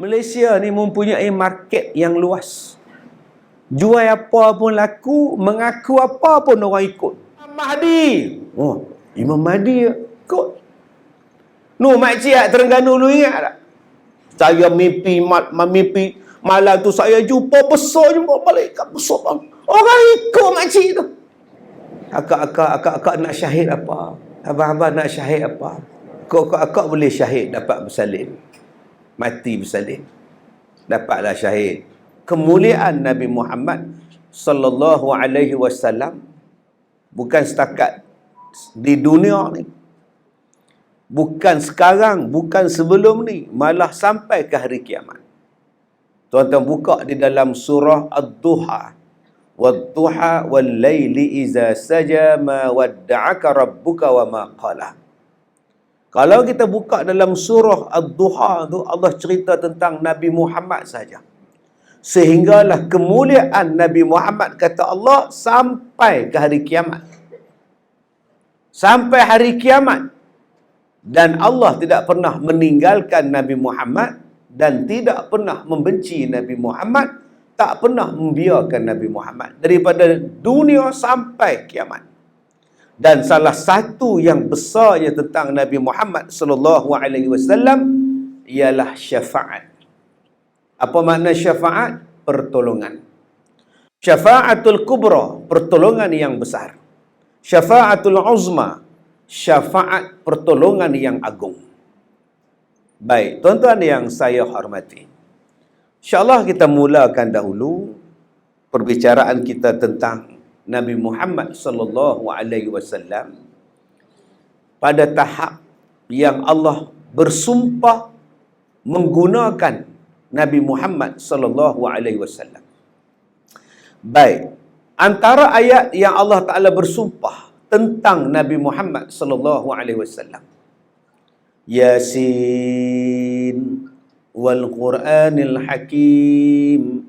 Malaysia ni mempunyai market yang luas. Jual apa pun laku, mengaku apa pun orang ikut. Mahdi. Oh, Imam Mahdi ikut. Makcik Terengganu lu ingat tak? Saya mimpi malam tu saya jumpa besar, jumpa malaikat besar bang. Orang ikut makcik tu. Akak nak syahid apa? Abang-abang nak syahid apa? Akak boleh syahid dapat bersalin. Mati bersalin. Dapatlah syahid. Kemuliaan Nabi Muhammad sallallahu alaihi wasallam bukan setakat di dunia ni. Bukan sekarang, bukan sebelum ni, malah sampai ke hari kiamat. Tuan-tuan buka di dalam surah Ad-Duha. Wad-duha wal-laili iza saja ma wadda'aka rabbuka wa ma qala. Kalau kita buka dalam surah Ad-Duha tu, Allah cerita tentang Nabi Muhammad saja. Sehinggalah kemuliaan Nabi Muhammad, kata Allah, sampai ke hari kiamat. Sampai hari kiamat. Dan Allah tidak pernah meninggalkan Nabi Muhammad dan tidak pernah membenci Nabi Muhammad, tak pernah membiarkan Nabi Muhammad daripada dunia sampai kiamat. Dan salah satu yang besarnya tentang Nabi Muhammad sallallahu alaihi wasallam ialah syafaat. Apa makna syafaat? Pertolongan. Syafaatul kubra, pertolongan yang besar. Syafaatul uzma, syafaat pertolongan yang agung. Baik, tuan-tuan yang saya hormati, InsyaAllah kita mulakan dahulu perbicaraan kita tentang Nabi Muhammad sallallahu alaihi wasallam pada tahap yang Allah bersumpah menggunakan Nabi Muhammad sallallahu alaihi wasallam. Baik, antara ayat yang Allah Taala bersumpah tentang Nabi Muhammad sallallahu alaihi wasallam, Yasin wal Qur'anil Hakim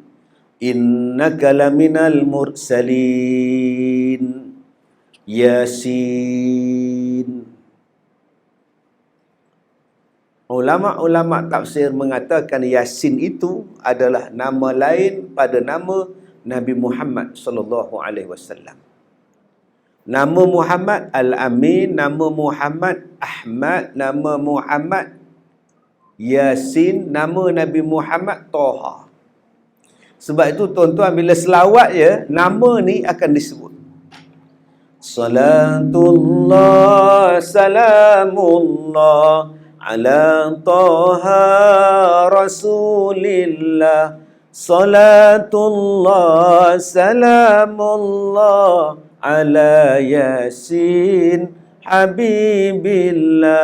innaka laminal mursalin. Yasin. Ulama-ulama tafsir mengatakan Yasin itu adalah nama lain pada nama Nabi Muhammad sallallahu alaihi wasallam. Nama Muhammad Al-Amin, nama Muhammad Ahmad, nama Muhammad Yasin, nama Nabi Muhammad Toha. Sebab itu tuan-tuan bila selawat je, nama ni akan disebut. Salatullah, salamullah, ala Toha Rasulillah. Salatullah, salamullah, ala Yasin Habibillah.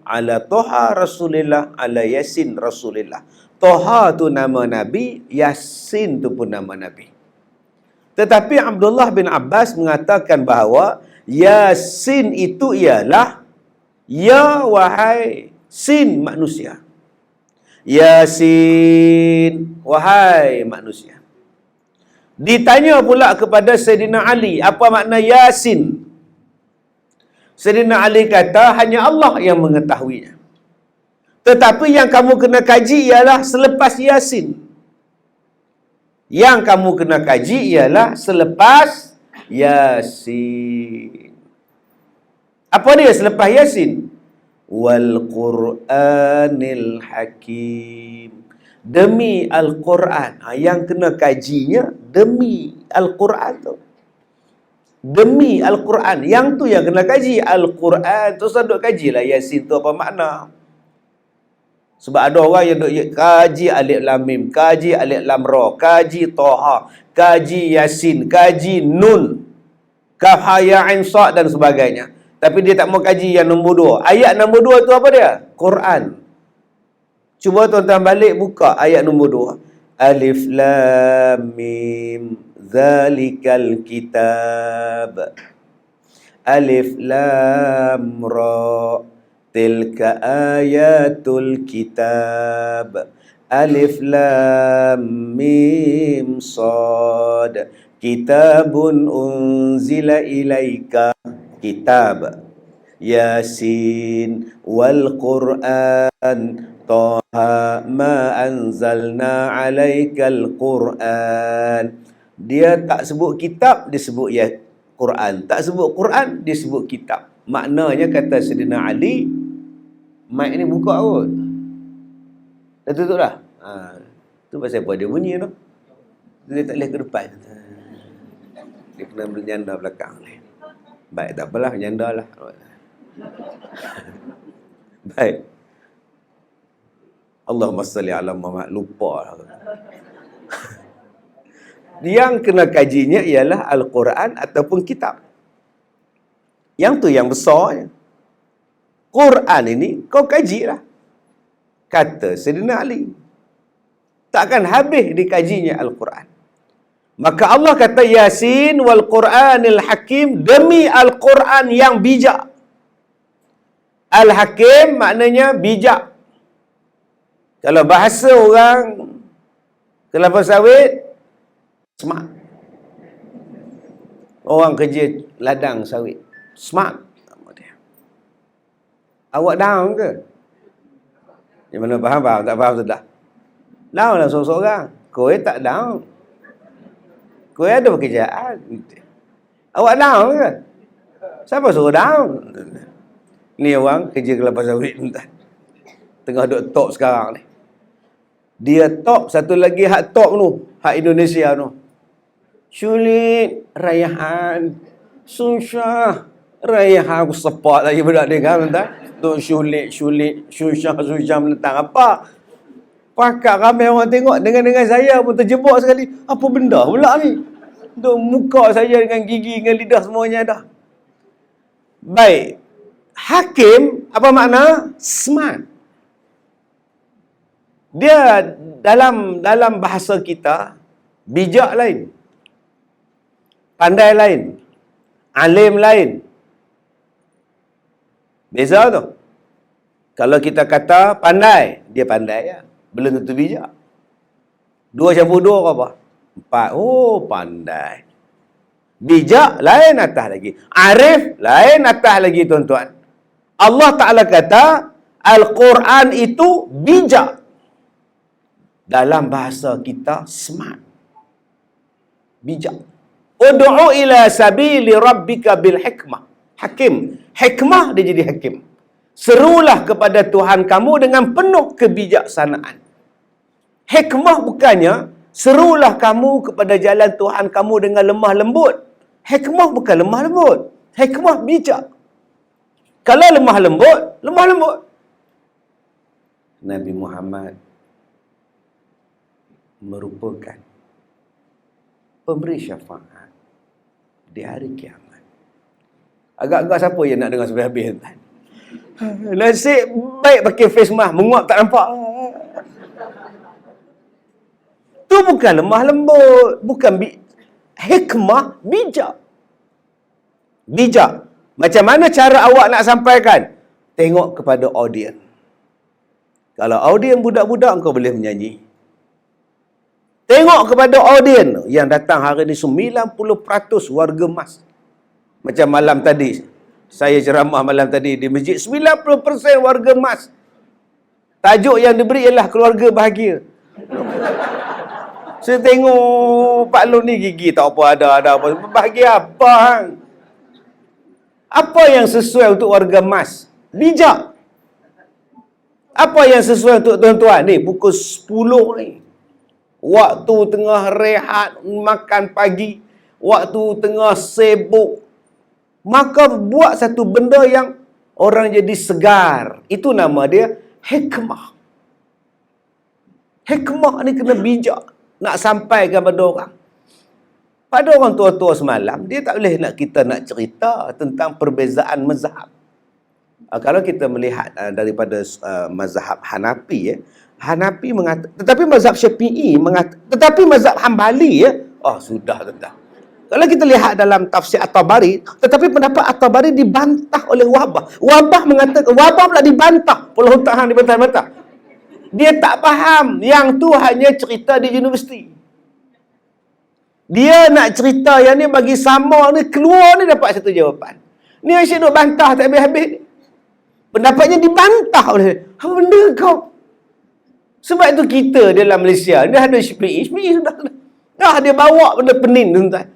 Ala Toha Rasulillah, ala Yasin Rasulillah. Toha tu nama Nabi, Yasin tu pun nama Nabi. Tetapi Abdullah bin Abbas mengatakan bahawa Yasin itu ialah ya wahai sin manusia. Yasin, wahai manusia. Ditanya pula kepada Sayyidina Ali, apa makna Yasin? Sayyidina Ali kata, hanya Allah yang mengetahuinya. Tetapi yang kamu kena kaji ialah selepas Yasin. Yang kamu kena kaji ialah selepas Yasin. Apa dia selepas Yasin? Wal Qur'anil Hakim. Demi Al-Quran. Yang kena kajinya demi Al-Quran tu. Demi Al-Quran. Yang tu yang kena kaji. Al-Quran tu seduk kajilah Yasin tu apa makna. Sebab ada orang yang duk kaji alif lam mim, kaji alif lam ra, kaji Toha, kaji Yasin, kaji Nun, Kaf ha ya ain sa dan sebagainya. Tapi dia tak mau kaji yang nombor 2. Ayat nombor 2 tu apa dia? Quran. Cuba tuan-tuan balik buka ayat nombor 2. Alif lam mim zalikal kitab. Alif lam ra tilka ayatul kitab. Alif lam mim sad kitabun unzila ilaika. Kitab Yasin wal Qur'an Taha ma anzalna alaikal Quran. Dia tak sebut kitab, dia sebut ya Quran. Tak sebut Quran, dia sebut kitab. Maknanya kata Sayyidina Ali, mic ni buka kot. Dah tutup dah. Tu pasal apa dia bunyi tu. Dia tak boleh ke depan. Dia kena bernyanda belakang ni. Baik, tak apalah, nyanda lah. Baik. Allahumma salli ala Muhammad. Lupa lah. Yang kena kajinya ialah Al-Quran ataupun kitab. Yang tu yang besarnya. Quran ini kau kajilah. Kata Sayyidina Ali. Takkan habis dikajinya Al-Quran. Maka Allah kata Yasin wal Quranil Hakim, demi Al-Quran yang bijak. Al-Hakim maknanya bijak. Kalau bahasa orang kelapa sawit, smart. Orang kerja ladang sawit, smart. Awak down ke? Yang mana faham? Tak faham sudah. Down lah seorang-seorang. Kowe tak down. Kowe ada pekerjaan. Awak down ke? Siapa suruh down? Ni orang kerja kelapa sawit. Tengah duk top sekarang ni. Dia top, satu lagi hak top tu. Hak Indonesia tu. Sulit, Raihan, susah. Raihan aku sepak lagi budak dia kan. Tu sulit, susah menentang apa. Pakak ramai orang tengok dengan saya pun terjebak sekali. Apa benda pula ni? Tu muka saya dengan gigi, dengan lidah semuanya dah. Baik. Hakim, apa makna? Smart. Dia dalam bahasa kita, bijak lain. Pandai lain. Alim lain. Beza tu. Kalau kita kata pandai, dia pandai ya. Belum tentu bijak. 2 campur 2 ke apa? 4. Oh, pandai. Bijak lain atas lagi. Arif lain atas lagi tuan-tuan. Allah Ta'ala kata, Al-Quran itu bijak. Dalam bahasa kita, smart. Bijak. Ud'u ila sabili rabbika bil hikmah. Hakim. Hikmah dia jadi hakim. Serulah kepada Tuhan kamu dengan penuh kebijaksanaan. Hikmah bukannya serulah kamu kepada jalan Tuhan kamu dengan lemah lembut. Hikmah bukan lemah lembut. Hikmah bijak. Kalau lemah lembut, lemah lembut. Nabi Muhammad merupakan pemberi syafaat di hari kiamat. Agak-agak siapa yang nak dengar sampai habis tuan? Nasib baik pakai face mask, menguap tak nampak. Tu bukan lemah lembut, bukan hikmah, bijak. Bijak. Macam mana cara awak nak sampaikan? Tengok kepada audien. Kalau audien budak-budak, kau boleh menyanyi. Tengok kepada audien yang datang hari ni 90% warga emas. Macam malam tadi, saya ceramah malam tadi di masjid, 90% warga emas. Tajuk yang diberi ialah keluarga bahagia. Saya tengok Pak Long ni gigi tak apa ada apa. Bahagia apa hang? Apa yang sesuai untuk warga emas? Bijak. Apa yang sesuai untuk tuan-tuan? Ni pukul 10 ni. Waktu tengah rehat, makan pagi. Waktu tengah sibuk. Maka buat satu benda yang orang jadi segar. Itu nama dia hikmah. Hikmah ni kena bijak. Nak sampaikan pada orang. Pada orang tua-tua semalam, dia tak boleh nak kita nak cerita tentang perbezaan mazhab. Kalau kita melihat daripada mazhab Hanafi, Hanafi mengatakan, tetapi mazhab Syafi'i mengatakan, tetapi mazhab Hambali, sudah tentang. Kalau kita lihat dalam tafsir At-Tabari, tetapi pendapat At-Tabari dibantah oleh Wahbah. Wahbah mengatakan, Wahbah pula dibantah. Pulau Tahan dibantah-bantah. Dia tak faham. Yang tu hanya cerita di universiti. Dia nak cerita yang ni bagi sama ni, keluar ni dapat satu jawapan. Ni asyik duk bantah tak habis-habis. Pendapatnya dibantah oleh, apa benda kau? Sebab itu kita dalam Malaysia ni ada SPI dah dia bawa benda penin tuan-tuan.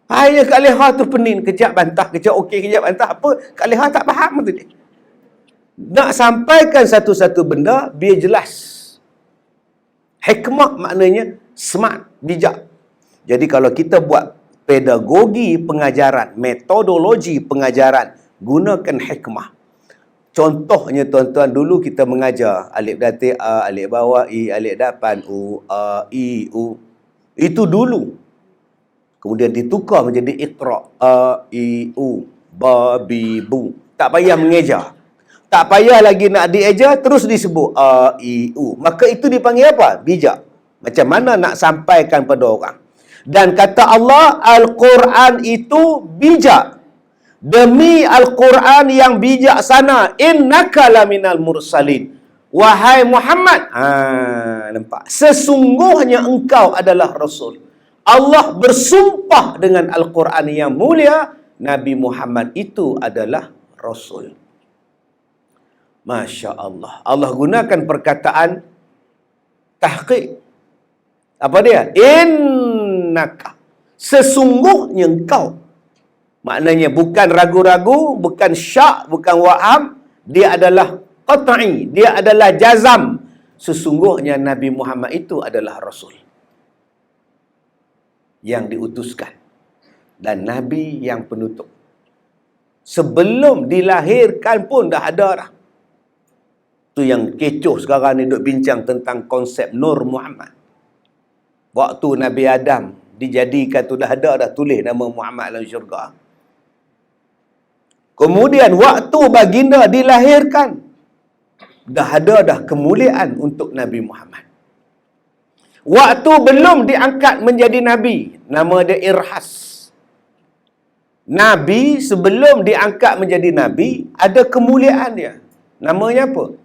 Hanya Kak Leha tu penin, kejap bantah, kejap okey, kejap bantah. Apa? Kak Leha tak faham tu dia. Nak sampaikan satu-satu benda, biar jelas. Hikmah maknanya smart, bijak. Jadi kalau kita buat pedagogi pengajaran, metodologi pengajaran, gunakan hikmah. Contohnya tuan-tuan, dulu kita mengajar alif datik A, alif bawah I, alif depan U, A, I, U. Itu dulu. Kemudian ditukar menjadi Iqra, A, I, U, Ba, Bi, Bu. Tak payah mengejar. Tak payah lagi nak diejar, terus disebut A, I, U. Maka itu dipanggil apa? Bijak. Macam mana nak sampaikan pada orang. Dan kata Allah, Al-Quran itu bijak. Demi Al-Quran yang bijaksana, innaka laminal mursalin. Wahai Muhammad, nampak? Sesungguhnya engkau adalah Rasul. Allah bersumpah dengan Al-Quran yang mulia, Nabi Muhammad itu adalah Rasul. Masya Allah. Allah gunakan perkataan tahqiq. Apa dia? Innaka. Sesungguhnya engkau. Maknanya bukan ragu-ragu, bukan syak, bukan waham. Dia adalah qat'i. Dia adalah jazam. Sesungguhnya Nabi Muhammad itu adalah Rasul yang diutuskan. Dan Nabi yang penutup. Sebelum dilahirkan pun dah ada dah. Itu yang kecoh sekarang ni duk bincang tentang konsep Nur Muhammad. Waktu Nabi Adam dijadikan tu dah ada dah tulis nama Muhammad dalam syurga. Kemudian waktu baginda dilahirkan, dah ada dah kemuliaan untuk Nabi Muhammad. Waktu belum diangkat menjadi Nabi, nama dia Irhas. Nabi sebelum diangkat menjadi Nabi, ada kemuliaan dia. Namanya apa?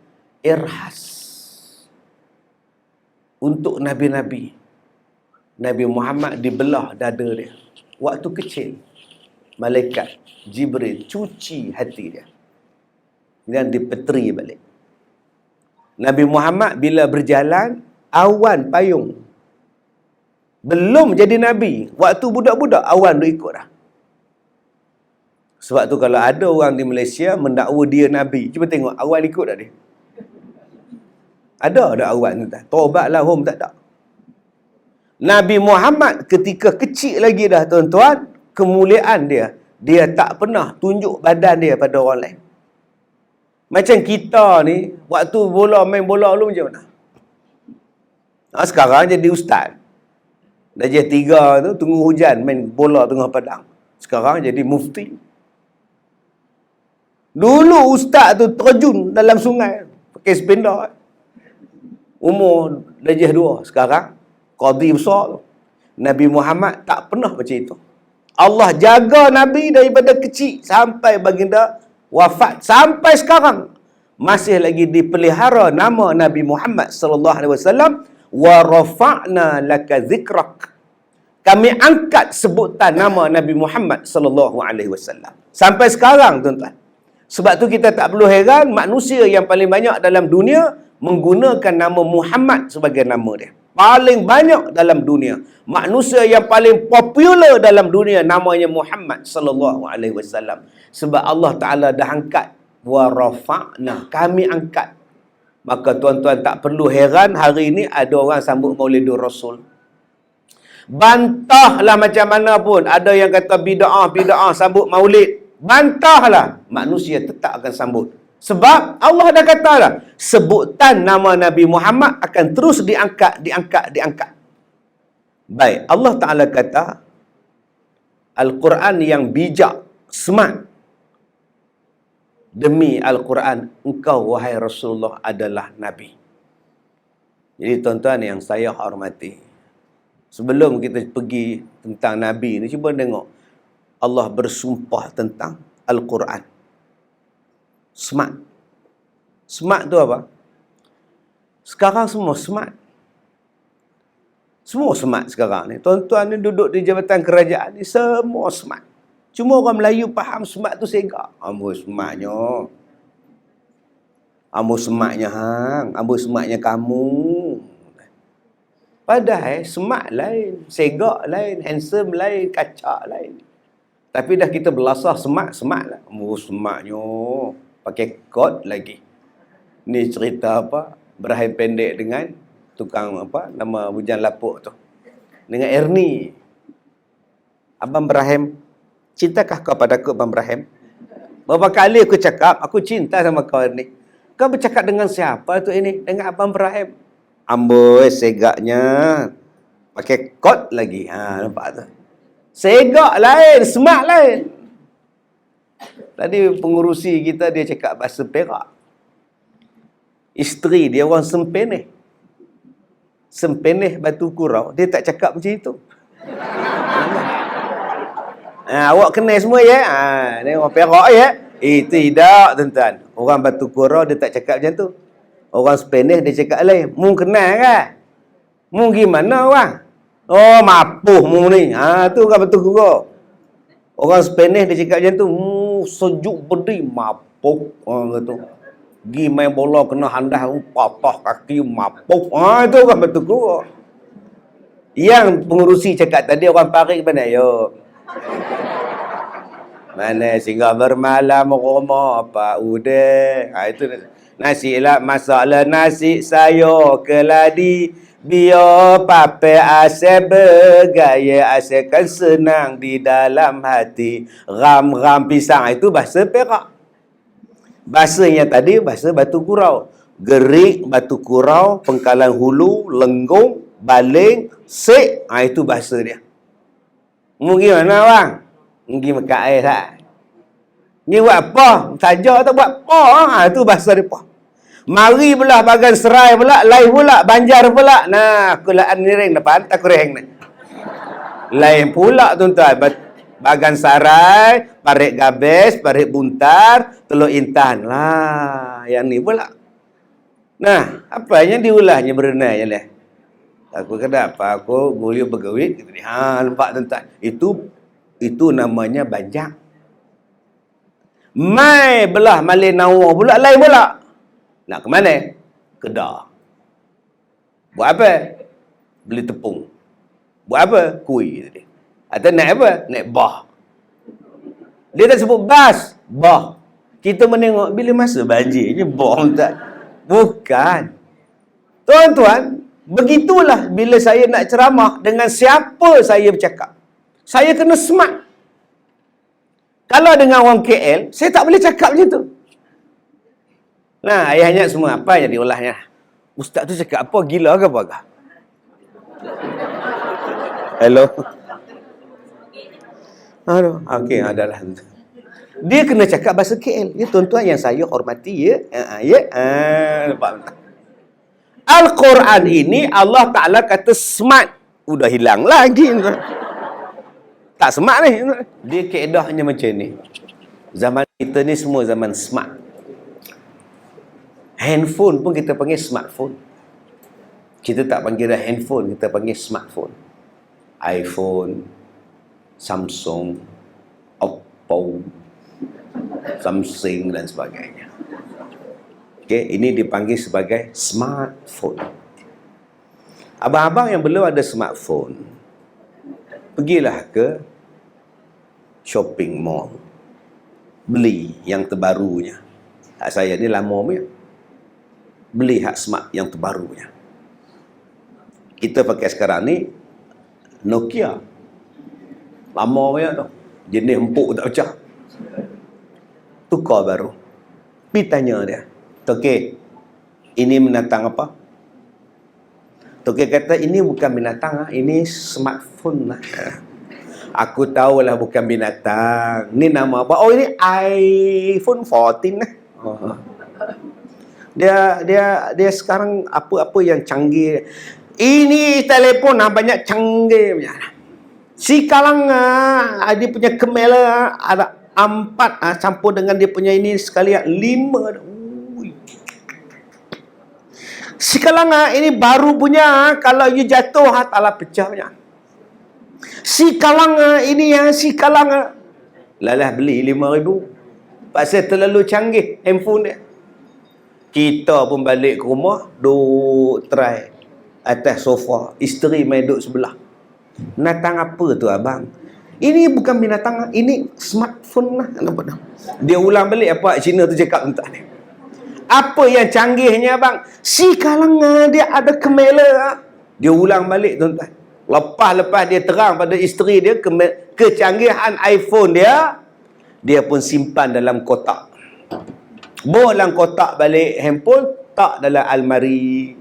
Irhas. Untuk Nabi-Nabi. Nabi Muhammad dibelah dada dia. Waktu kecil, malaikat Jibril cuci hati dia. Dan dipeteri balik. Nabi Muhammad bila berjalan, awan payung. Belum jadi Nabi. Waktu budak-budak, awan dia ikut dah. Sebab tu kalau ada orang di Malaysia mendakwa dia Nabi, cuba tengok awan ikut tak dia? Ada awan tu tak? Taubatlah home tak ada. Nabi Muhammad ketika kecil lagi dah tuan-tuan, kemuliaan dia, dia tak pernah tunjuk badan dia pada orang lain. Macam kita ni, waktu main bola dulu macam mana? Sekarang jadi ustaz. Darjah 3 tu, tunggu hujan, main bola tengah padang. Sekarang jadi mufti. Dulu ustaz tu terjun dalam sungai, pakai sepeda. Umur darjah 2. Sekarang, qadi besar tu. Nabi Muhammad tak pernah macam itu. Allah jaga Nabi daripada kecil sampai baginda wafat. Sampai sekarang masih lagi dipelihara nama Nabi Muhammad sallallahu alaihi wasallam. Wa rafa'na laka zikrak. Kami angkat sebutan nama Nabi Muhammad sallallahu alaihi wasallam. Sampai sekarang tuan-tuan. Sebab tu kita tak perlu heran manusia yang paling banyak dalam dunia menggunakan nama Muhammad sebagai nama dia. Paling banyak dalam dunia. Manusia yang paling popular dalam dunia namanya Muhammad sallallahu alaihi wasallam. Sebab Allah Taala dah angkat, wa rafa'na, kami angkat. Maka tuan-tuan tak perlu heran hari ini ada orang sambut Maulidur Rasul. Bantahlah macam mana pun, ada yang kata bid'ah sambut Maulid. Bantahlah, manusia tetap akan sambut. Sebab Allah dah kata dah, sebutan nama Nabi Muhammad akan terus diangkat. Baik, Allah Ta'ala kata, Al-Quran yang bijak, smart. Demi Al-Quran, engkau wahai Rasulullah adalah Nabi. Jadi tuan-tuan yang saya hormati, sebelum kita pergi tentang Nabi ni, cuba tengok. Allah bersumpah tentang Al-Quran. Smart. Smart tu apa? Sekarang semua smart. Semua smart sekarang ni. Tuan-tuan ni duduk di jabatan kerajaan ni, semua smart. Cuma orang Melayu faham smart tu segak. Amboi smartnya. Amboi smartnya hang. Amboi smartnya kamu. Padahal smart lain, segak lain, handsome lain, kacak lain. Tapi dah kita belasah smart lah. Smartnya pakai kod lagi. Ni cerita apa? Berakhir pendek dengan tukang apa? Nama Hujan Lapuk tu. Dengan Ernie. Abang Ibrahim, cintakah kau padaku, Abang Ibrahim? Berapa kali aku cakap, aku cinta sama kau ni. Kau bercakap dengan siapa tu ini? Dengan Abang Ibrahim. Amboi, segaknya. Pakai kod lagi. Nampak tu? Segak lain, smart lain. Tadi pengurusi kita, dia cakap bahasa Perak. Isteri dia orang Sempeneh. Sempeneh Batu Kurau. Dia tak cakap macam itu. Awak kenal semua ya? Ni orang Perak ya? Tidak tuan-tuan. Orang Batu Kurau dia tak cakap macam tu. Orang Sempeneh dia cakap lain. Mu kenal kan? Mu gimana orang? Oh, mapuh mu ni. Tu orang Batu Kurau. Orang Sempeneh dia cakap macam tu. Sejuk berdih, mapuh. Orang kata. Gi main bola kena handah, patah kaki, mapuh. Itu orang Batu Kurau. Yang pengurusi cakap tadi orang Parik mana? Yo. Mana singgah bermalam rumah Pak Ude. Itu nasi lah, masalah nasi sayur keladi. Biar papa asyik bergaya, asyikkan senang di dalam hati. Ram-ram pisang. Itu bahasa Perak. Bahasanya tadi bahasa Batu Kurau. Gerik, Batu Kurau, Pengkalan Hulu, Lenggong, Baling, Sek. Itu bahasa dia. Mungkin mana bang? Mungkin makan air tak? Ni buat apa? Saja tak buat apa? Itu bahasa dia. Mari pula bagan serai pula, lain pula, banjar pula. Nah, kulaan niring depan, tak kurang ni. Lain pula tuan-tuan. Bagan sarai, parik gabes, parik buntar, telur intan. Lah, yang ni pula. Nah, apa yang diulahnya berenai je lah. Aku kata apa? Aku boleh bergawit. Nampak tuan-tuan. Itu namanya banjak. Mai belah malin nawa pula, lain pula. Nak ke mana? Kedah. Buat apa? Beli tepung. Buat apa? Kuih tadi. Atau naik apa? Naik bah. Dia tak sebut bas. Bah. Kita menengok bila masa banjir je bah tak. Bukan. Tuan-tuan, begitulah bila saya nak ceramah dengan siapa saya bercakap. Saya kena smart. Kalau dengan orang KL, saya tak boleh cakap macam tu. Nah, ayahnya semua apa yang diolahnya? Ustaz tu cakap apa? Gila ke apa? Hello. Aduh, okey, adalah. Dia kena cakap bahasa KL. Ya, tuan-tuan yang saya hormati ya. Nampak. Al-Quran ini Allah Ta'ala kata smart. Udah hilang lagi. Tak smart ni. Dia keedahnya macam ni. Zaman kita ni semua zaman smart. Handphone pun kita panggil smartphone. Kita tak panggil dah handphone, kita panggil smartphone. iPhone, Samsung, Oppo, Samsung dan sebagainya. Okey, ini dipanggil sebagai smartphone. Abang-abang yang belum ada smartphone, pergilah ke shopping mall. Beli yang terbarunya. Tak saya ni lama punya. Beli hak smart yang terbarunya. Kita pakai sekarang ni Nokia. Lama punya tu. Jenis empuk tak pecah. Tukar baru. Pergi tanya dia. Okey, ini binatang apa? Okey kata ini bukan binatang, ini smartphone lah. Aku tahulah bukan binatang. Ni nama apa? Oh, ini iPhone 14 lah. Dia sekarang apa-apa yang canggih. Ini telefon banyak canggih punya. Si kalang dia punya kamera ada 4 campur dengan dia punya ini sekali 5. Si kalang ini baru punya, kalau you jatuh taklah pecah punya. Si kalang ini si kalang lalah beli 5,000. Pasal terlalu canggih handphone dia. Kita pun balik ke rumah, duk try atas sofa, isteri main duduk sebelah. Binatang apa tu abang? Ini bukan binatang, ini smartphone lah. Nampak tak? Dia ulang balik apa Cina tu cakap entah ni. Apa yang canggihnya abang? Si kalangan dia ada kamera. Dia ulang balik tuan-tuan. Lepas dia terang pada isteri dia kecanggihan iPhone dia pun simpan dalam kotak. Bawa dalam kotak balik handphone, tak dalam almari.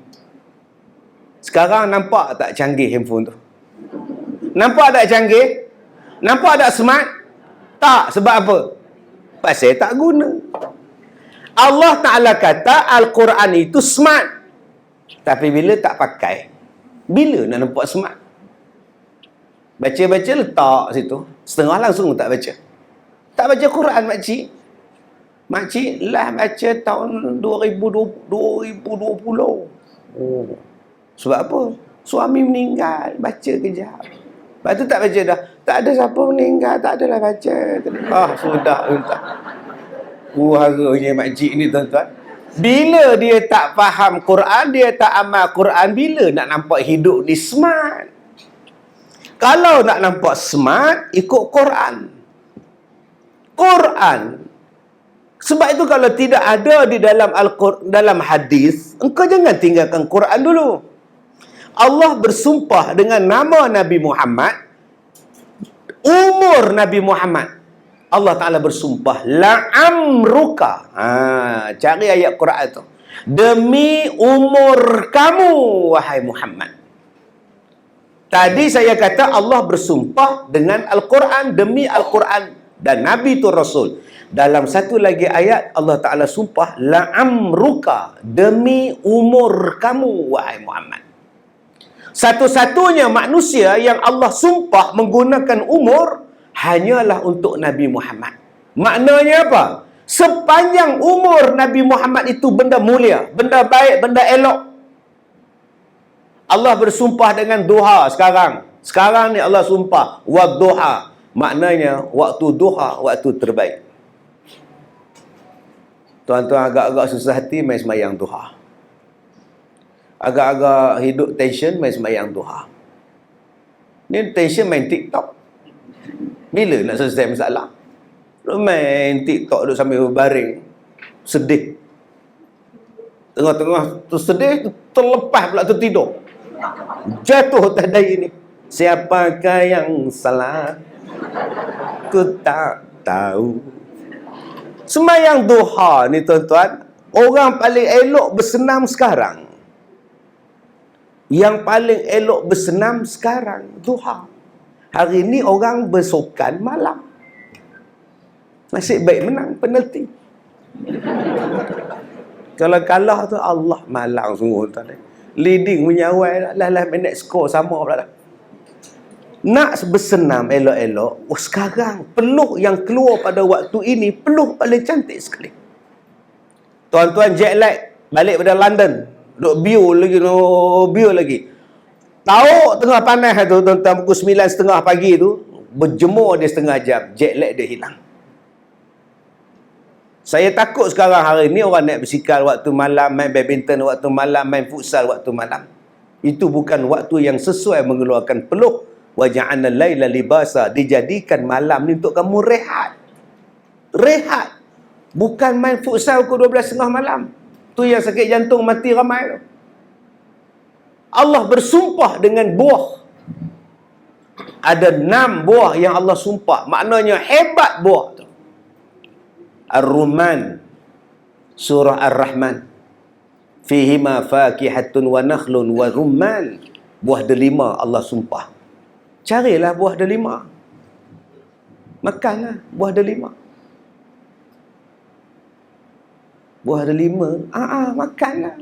Sekarang nampak tak canggih handphone tu? Nampak tak canggih? Nampak tak smart? Tak. Sebab apa? Pasal tak guna. Allah Ta'ala kata Al-Quran itu smart. Tapi bila tak pakai, bila nak nampak smart? Baca-baca letak situ. Setengah langsung tak baca. Tak baca Quran makcik. Makcik lah baca tahun 2020. Oh. Sebab apa? Suami meninggal. Baca kejap. Lepas tu tak baca dah. Tak ada siapa meninggal. Tak adalah baca. Sudah. Haranya makcik ni tuan-tuan. Bila dia tak faham Quran, dia tak amal Quran, bila nak nampak hidup ni smart? Kalau nak nampak smart, ikut Quran. Quran. Sebab itu kalau tidak ada di dalam hadis, engkau jangan tinggalkan Quran dulu. Allah bersumpah dengan nama Nabi Muhammad, umur Nabi Muhammad. Allah Ta'ala bersumpah, la'amruka. Cari ayat Quran tu. Demi umur kamu, wahai Muhammad. Tadi saya kata Allah bersumpah dengan Al-Quran, demi Al-Quran. Dan Nabi itu Rasul. Dalam satu lagi ayat, Allah Ta'ala sumpah, la'amruka. Demi umur kamu, wahai Muhammad. Satu-satunya manusia yang Allah sumpah menggunakan umur hanyalah untuk Nabi Muhammad. Maknanya apa? Sepanjang umur Nabi Muhammad itu benda mulia, benda baik, benda elok. Allah bersumpah dengan duha sekarang. Sekarang ni Allah sumpah wadduha. Maknanya waktu duha, waktu terbaik. Tuan-tuan agak-agak susah hati main semayang duha. Agak-agak hidup tension main semayang duha. Ni tension main TikTok. Bila nak selesai masalah? Main TikTok duduk sambil berbaring. Sedih. Tengah-tengah tu sedih, terlepas pula tertidur. Jatuh tadai ni. Siapakah yang salah? Ku tak tahu. Semayang duha ni tuan-tuan, orang paling elok bersenam sekarang. Yang paling elok bersenam sekarang duha. Hari ni orang bersukan malam. Nasib baik menang penalti. Kalau kalah tu Allah malang sungguh tuan. Leading punya awal lah minit skor sama pula dah. Nak bersenam elok-elok, sekarang peluh yang keluar pada waktu ini peluh paling cantik sekali. Tuan-tuan jet lag balik pada London, duk bio lagi. Tahu tengah panas tu tuan-tuan, pukul 9.30 pagi tu, berjemur dia setengah jam, jet lag dia hilang. Saya takut sekarang hari ni orang naik bersikal waktu malam, main badminton waktu malam, main futsal waktu malam. Itu bukan waktu yang sesuai mengeluarkan peluh. Wa ja'alna laila libasa. Dijadikan malam ni untuk kamu rehat. Rehat. Bukan main futsal pukul 12.30 malam. Tu yang sakit jantung mati ramai tu. Allah bersumpah dengan buah. Ada 6 buah yang Allah sumpah. Maknanya hebat buah tu. Ar-Rumman, surah Ar-Rahman. Fihima fakihatun wa nakhlun wa rumman. Buah delima Allah sumpah. Carilah buah delima. Makanlah buah delima. Buah delima, makanlah.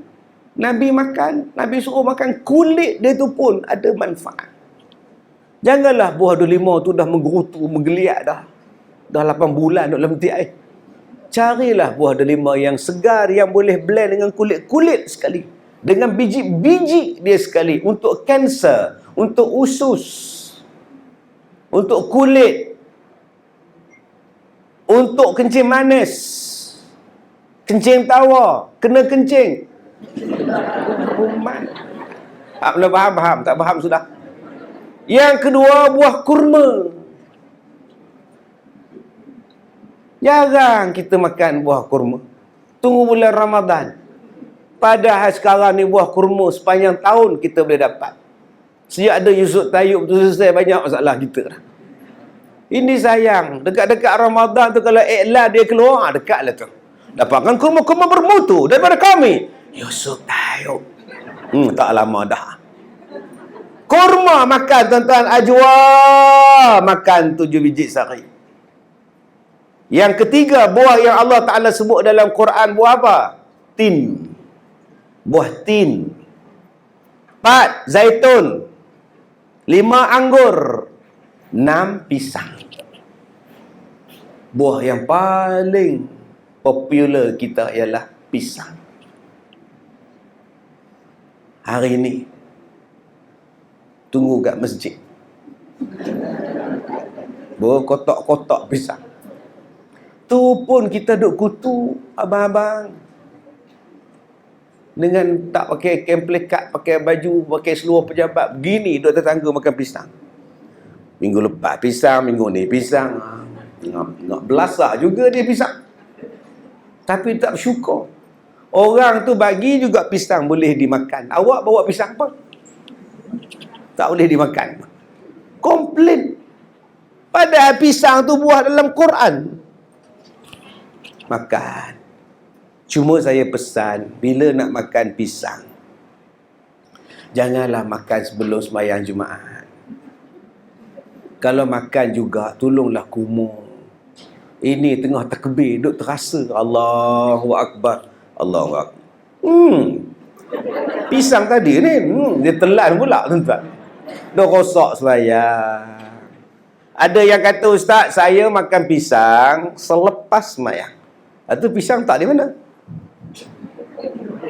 Nabi makan, Nabi suruh makan, kulit dia tu pun ada manfaat. Janganlah buah delima tu dah menggerutu, menggeliat dah. Dah 8 bulan duduk dalam peti air. Carilah buah delima yang segar, yang boleh blend dengan kulit-kulit sekali. Dengan biji-biji dia sekali. Untuk kanser, untuk usus, untuk kulit, untuk kencing manis, kencing tawa, kena kencing. Rumah. Belum faham, tak faham sudah. Yang kedua, buah kurma. Jarang kita makan buah kurma. Tunggu bulan Ramadan. Padahal sekarang ni buah kurma sepanjang tahun kita boleh dapat. Sejak ada Yusuf Tayyub tu selesai banyak masalah kita dah. Ini sayang. Dekat-dekat Ramadan tu kalau iklan dia keluar, dekatlah tu. Dapatkan kurma-kurma bermutu daripada kami. Yusuf Tayyub. Tak lama dah. Kurma makan tuan-tuan, ajwa makan 7 biji sehari. Yang ketiga, buah yang Allah Ta'ala sebut dalam Quran, buah apa? Tin. Buah tin. 4, zaitun. 5, anggur. 6, pisang. Buah yang paling popular kita ialah pisang. Hari ini tunggu kat masjid, berkotak-kotak pisang. Tu pun kita duk kutu abang-abang dengan tak pakai kemplekat, pakai baju, pakai seluar pejabat, begini duk tetangga makan pisang. Minggu lepas pisang, minggu ni pisang. Nak belasah juga dia pisang. Tapi tak bersyukur. Orang tu bagi juga pisang boleh dimakan. Awak bawa pisang apa? Tak boleh dimakan. Komplain. Padahal pisang tu buah dalam Quran. Makan. Cuma saya pesan, bila nak makan pisang, janganlah makan sebelum sembahyang Jumaat. Kalau makan juga, tolonglah kumur. Ini tengah takbir, duk terasa Allahu Akbar, Allahu Akbar. Pisang tadi ni, dia telan pula tuan-tuan. Dah rosak sembahyang. Ada yang kata, Ustaz, saya makan pisang selepas sembahyang. Itu pisang tak di mana?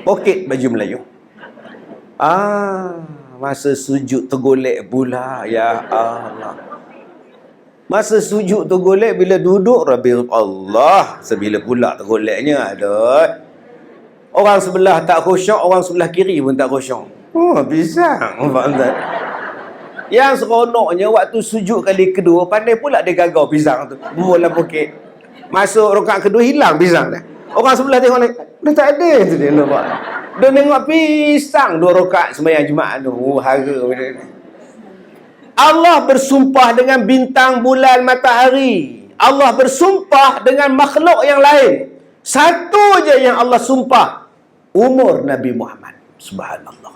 Poket baju Melayu. Masa sujud tergolek pula. Ya Allah. Masa sujud tergolek, bila duduk, Rabbi Allah. Sebila pula tergoleknya. Aduh. Orang sebelah tak khusyuk, orang sebelah kiri pun tak khusyuk. Pisang. Yang seronoknya, waktu sujud kali kedua, pandai pula dia gagal pisang tu. Mula poket. Masuk rakaat kedua, hilang pisang dah. Orang sebelah tengok ni, dah tak ada tu dia nampak. Dia tengok pisang 2 rakaat sembahyang Jumaat tu. Hara. Allah bersumpah dengan bintang, bulan, matahari. Allah bersumpah dengan makhluk yang lain. Satu je yang Allah sumpah, umur Nabi Muhammad. Subhanallah.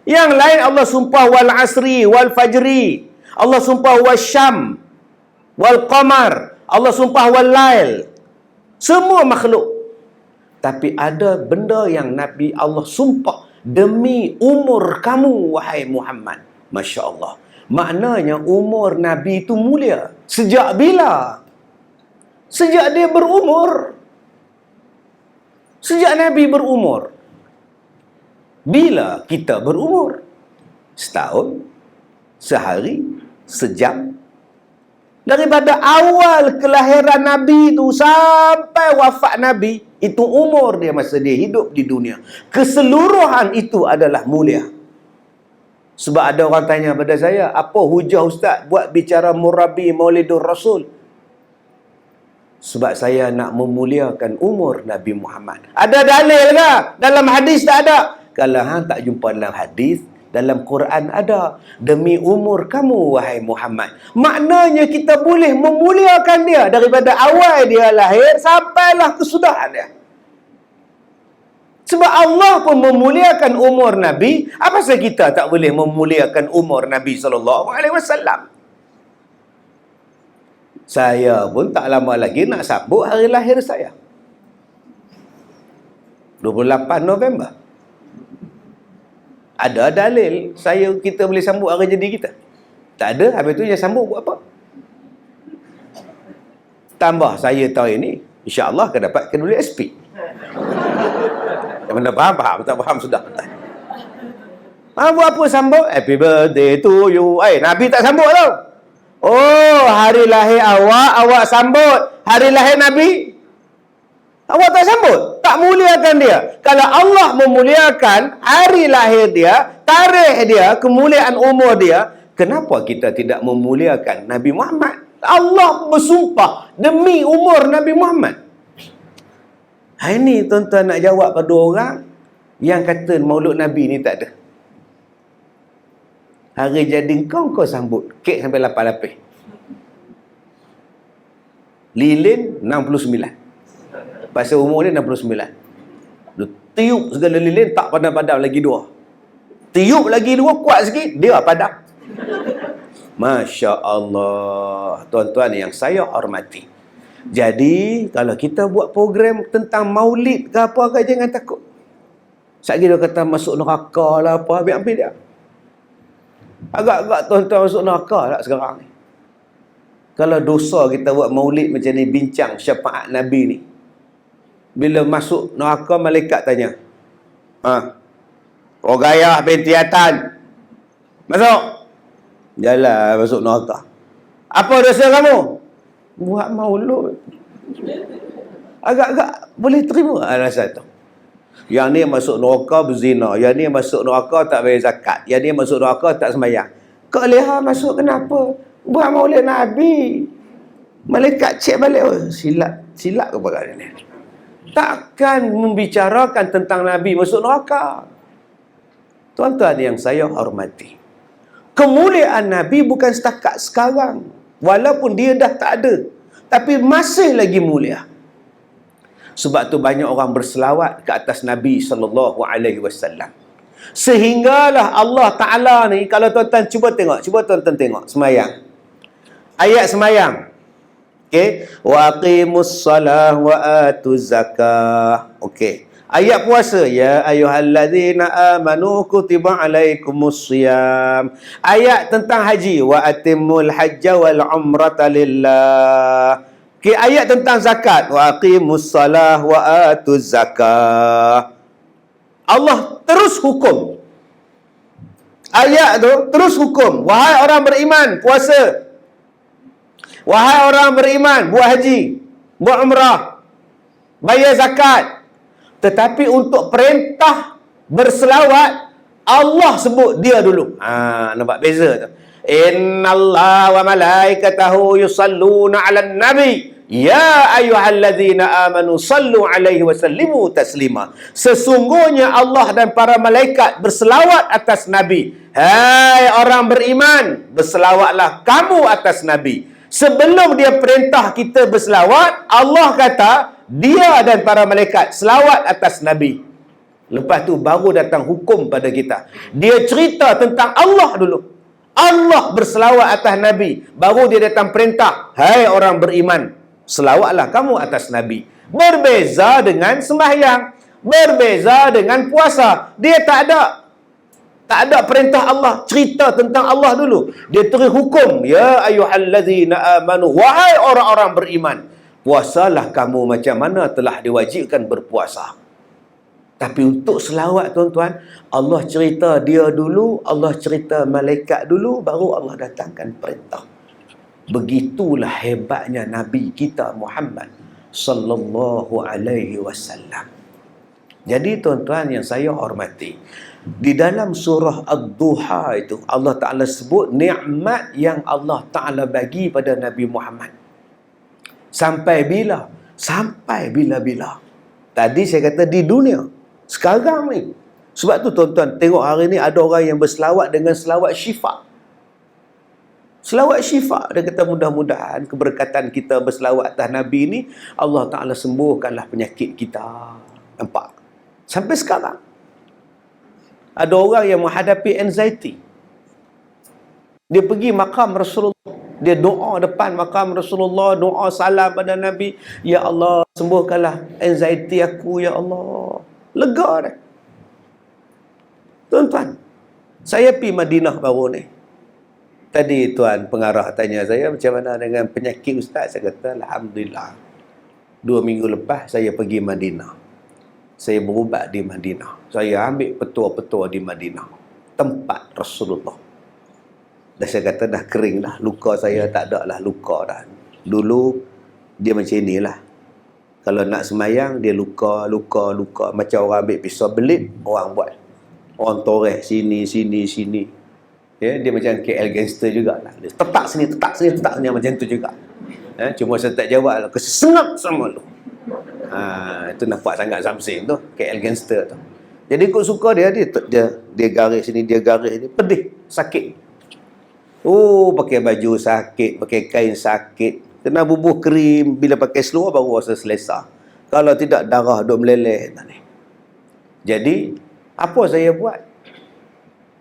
Yang lain Allah sumpah wal asri, wal fajri. Allah sumpah wal syam, wal qamar. Allah sumpah wal lail. Semua makhluk. Tapi ada benda yang Nabi Allah sumpah, demi umur kamu, wahai Muhammad. Masya Allah. Maknanya umur Nabi itu mulia. Sejak bila? Sejak dia berumur. Sejak Nabi berumur. Bila kita berumur? Setahun, sehari, sejam. Daripada awal kelahiran Nabi itu sampai wafat Nabi, itu umur dia masa dia hidup di dunia. Keseluruhan itu adalah mulia. Sebab ada orang tanya pada saya, apa hujah Ustaz buat bicara Murabi Maulidur Rasul? Sebab saya nak memuliakan umur Nabi Muhammad. Ada dalil ke? Dalam hadis tak ada. Kalau hang tak jumpa dalam hadis, dalam Quran ada. Demi umur kamu, wahai Muhammad. Maknanya kita boleh memuliakan dia daripada awal dia lahir sampailah kesudahan dia. Sebab Allah pun memuliakan umur Nabi. Apa sebab kita tak boleh memuliakan umur Nabi SAW? Saya pun tak lama lagi nak sambut hari lahir saya. 28 November. Ada dalil kita boleh sambut hari jadi kita? Tak ada. Habis tu yang sambut buat apa? Tambah saya tahun ini, insya-Allah akan dapat kedua SP. Yang mana faham, tak faham sudah. Buat apa sambut? Happy birthday to you. Nabi tak sambut tau. Oh, hari lahir awak sambut. Hari lahir Nabi? Awak tak sambut, tak muliakan dia. Kalau Allah memuliakan hari lahir dia, tarikh dia, kemuliaan umur dia, kenapa kita tidak memuliakan Nabi Muhammad? Allah bersumpah demi umur Nabi Muhammad. Ini tuan-tuan nak jawab pada orang yang kata maulud Nabi ni tak ada. Hari jadi kau sambut kek sampai 8 lapis. Lilin 69. Pasal umur dia 69. Dia tiup segala lilin, tak padam-padam lagi 2. Tiup lagi 2, kuat sikit, dia padam. Masya Allah. Tuan-tuan yang saya hormati. Jadi, kalau kita buat program tentang maulid ke apa ke, jangan takut. Sekali dia kata masuk neraka lah apa, ambil dia. Agak-agak tuan-tuan masuk neraka tak sekarang ni. Kalau dosa kita buat maulid macam ni, bincang syafaat Nabi ni. Bila masuk neraka, malaikat tanya, Rogayah binti Atan, masuk. Jalan masuk neraka. Apa dosa kamu? Buat maulud. Agak-agak boleh terima rasa tu. Yang ni masuk neraka berzina, yang ni masuk neraka tak bayar zakat, yang ni masuk neraka tak sembahyang. Kau Leha masuk kenapa? Buat maulid Nabi. Malaikat cek balik, silap ke perkara ni? Takkan membicarakan tentang Nabi masuk neraka. Tuan-tuan yang saya hormati, kemuliaan Nabi bukan setakat sekarang. Walaupun dia dah tak ada, tapi masih lagi mulia. Sebab tu banyak orang berselawat ke atas Nabi SAW. Sehinggalah Allah Ta'ala ni, kalau tuan-tuan cuba tuan-tuan tengok semayang. Ayat semayang. Okey, wa aqimus salah wa atuz zakah. Okey. Ayat puasa, ya ayyuhallazina amanu kutiba alaikumus shiyam. Ayat tentang haji, wa atimmul hajja wal umrata lillah. Okey, ayat tentang zakat, wa aqimus salah wa atuz zakah. Allah terus hukum. Ayat tu terus hukum, wahai orang beriman, puasa. Wahai orang beriman, buat haji, buat umrah, bayar zakat. Tetapi untuk perintah berselawat, Allah sebut dia dulu. Nampak beza tu. Innallaha wa malaikatahu yusalluna 'alan nabi. Ya ayyuhallazina amanu sallu alaihi wa sallimu taslima. Sesungguhnya Allah dan para malaikat berselawat atas Nabi. Hai orang beriman, berselawatlah kamu atas Nabi. Sebelum dia perintah kita berselawat, Allah kata dia dan para malaikat selawat atas Nabi. Lepas tu baru datang hukum pada kita. Dia cerita tentang Allah dulu. Allah berselawat atas Nabi. Baru dia datang perintah, hai orang beriman, selawatlah kamu atas Nabi. Berbeza dengan sembahyang, berbeza dengan puasa. Dia tak ada perintah Allah, cerita tentang Allah dulu. Dia terus hukum, ya ayyuhallazina amanu, wahai orang-orang beriman, puasalah kamu macam mana telah diwajibkan berpuasa. Tapi untuk selawat tuan-tuan, Allah cerita dia dulu, Allah cerita malaikat dulu, baru Allah datangkan perintah. Begitulah hebatnya Nabi kita Muhammad sallallahu alaihi wasallam. Jadi tuan-tuan yang saya hormati, di dalam surah Ad-Duha itu Allah Ta'ala sebut nikmat yang Allah Ta'ala bagi pada Nabi Muhammad. Sampai bila? Sampai bila-bila. Tadi saya kata di dunia. Sekarang ni. Sebab tu tuan-tuan tengok hari ni ada orang yang berselawat dengan selawat syifa. Selawat syifa. Dia kata mudah-mudahan keberkatan kita berselawat atas Nabi ni, Allah Ta'ala sembuhkanlah penyakit kita. Nampak? Sampai sekarang. Ada orang yang menghadapi anxiety. Dia pergi makam Rasulullah. Dia doa depan makam Rasulullah. Doa salam pada Nabi. Ya Allah, sembuhkanlah anxiety aku, ya Allah. Lega dah. Tuan-tuan, saya pergi Madinah baru ni. Tadi tuan pengarah tanya saya macam mana dengan penyakit ustaz. Saya kata alhamdulillah. 2 minggu lepas saya pergi Madinah. Saya berubat di Madinah. Saya ambil petua-petua di Madinah. Tempat Rasulullah. Dan saya kata dah kering dah. Luka saya tak ada lah luka dah. Dulu dia macam inilah. Kalau nak semayang, dia luka. Macam orang ambil pisau belit, orang buat. Orang toreh sini. Ya, dia macam KL gangster jugalah. Dia tetak sini, macam tu juga. Cuma saya tak jawab lah. Kesengat sama lu. Itu nampak sangat Samsing tu, KL gangster tu. Jadi ikut suka dia garis sini, dia garis ni. Pedih, sakit. Pakai baju sakit, pakai kain sakit. Kena bubuh krim, bila pakai seluar baru rasa selesa. Kalau tidak, darah duk meleleh. Jadi, apa saya buat?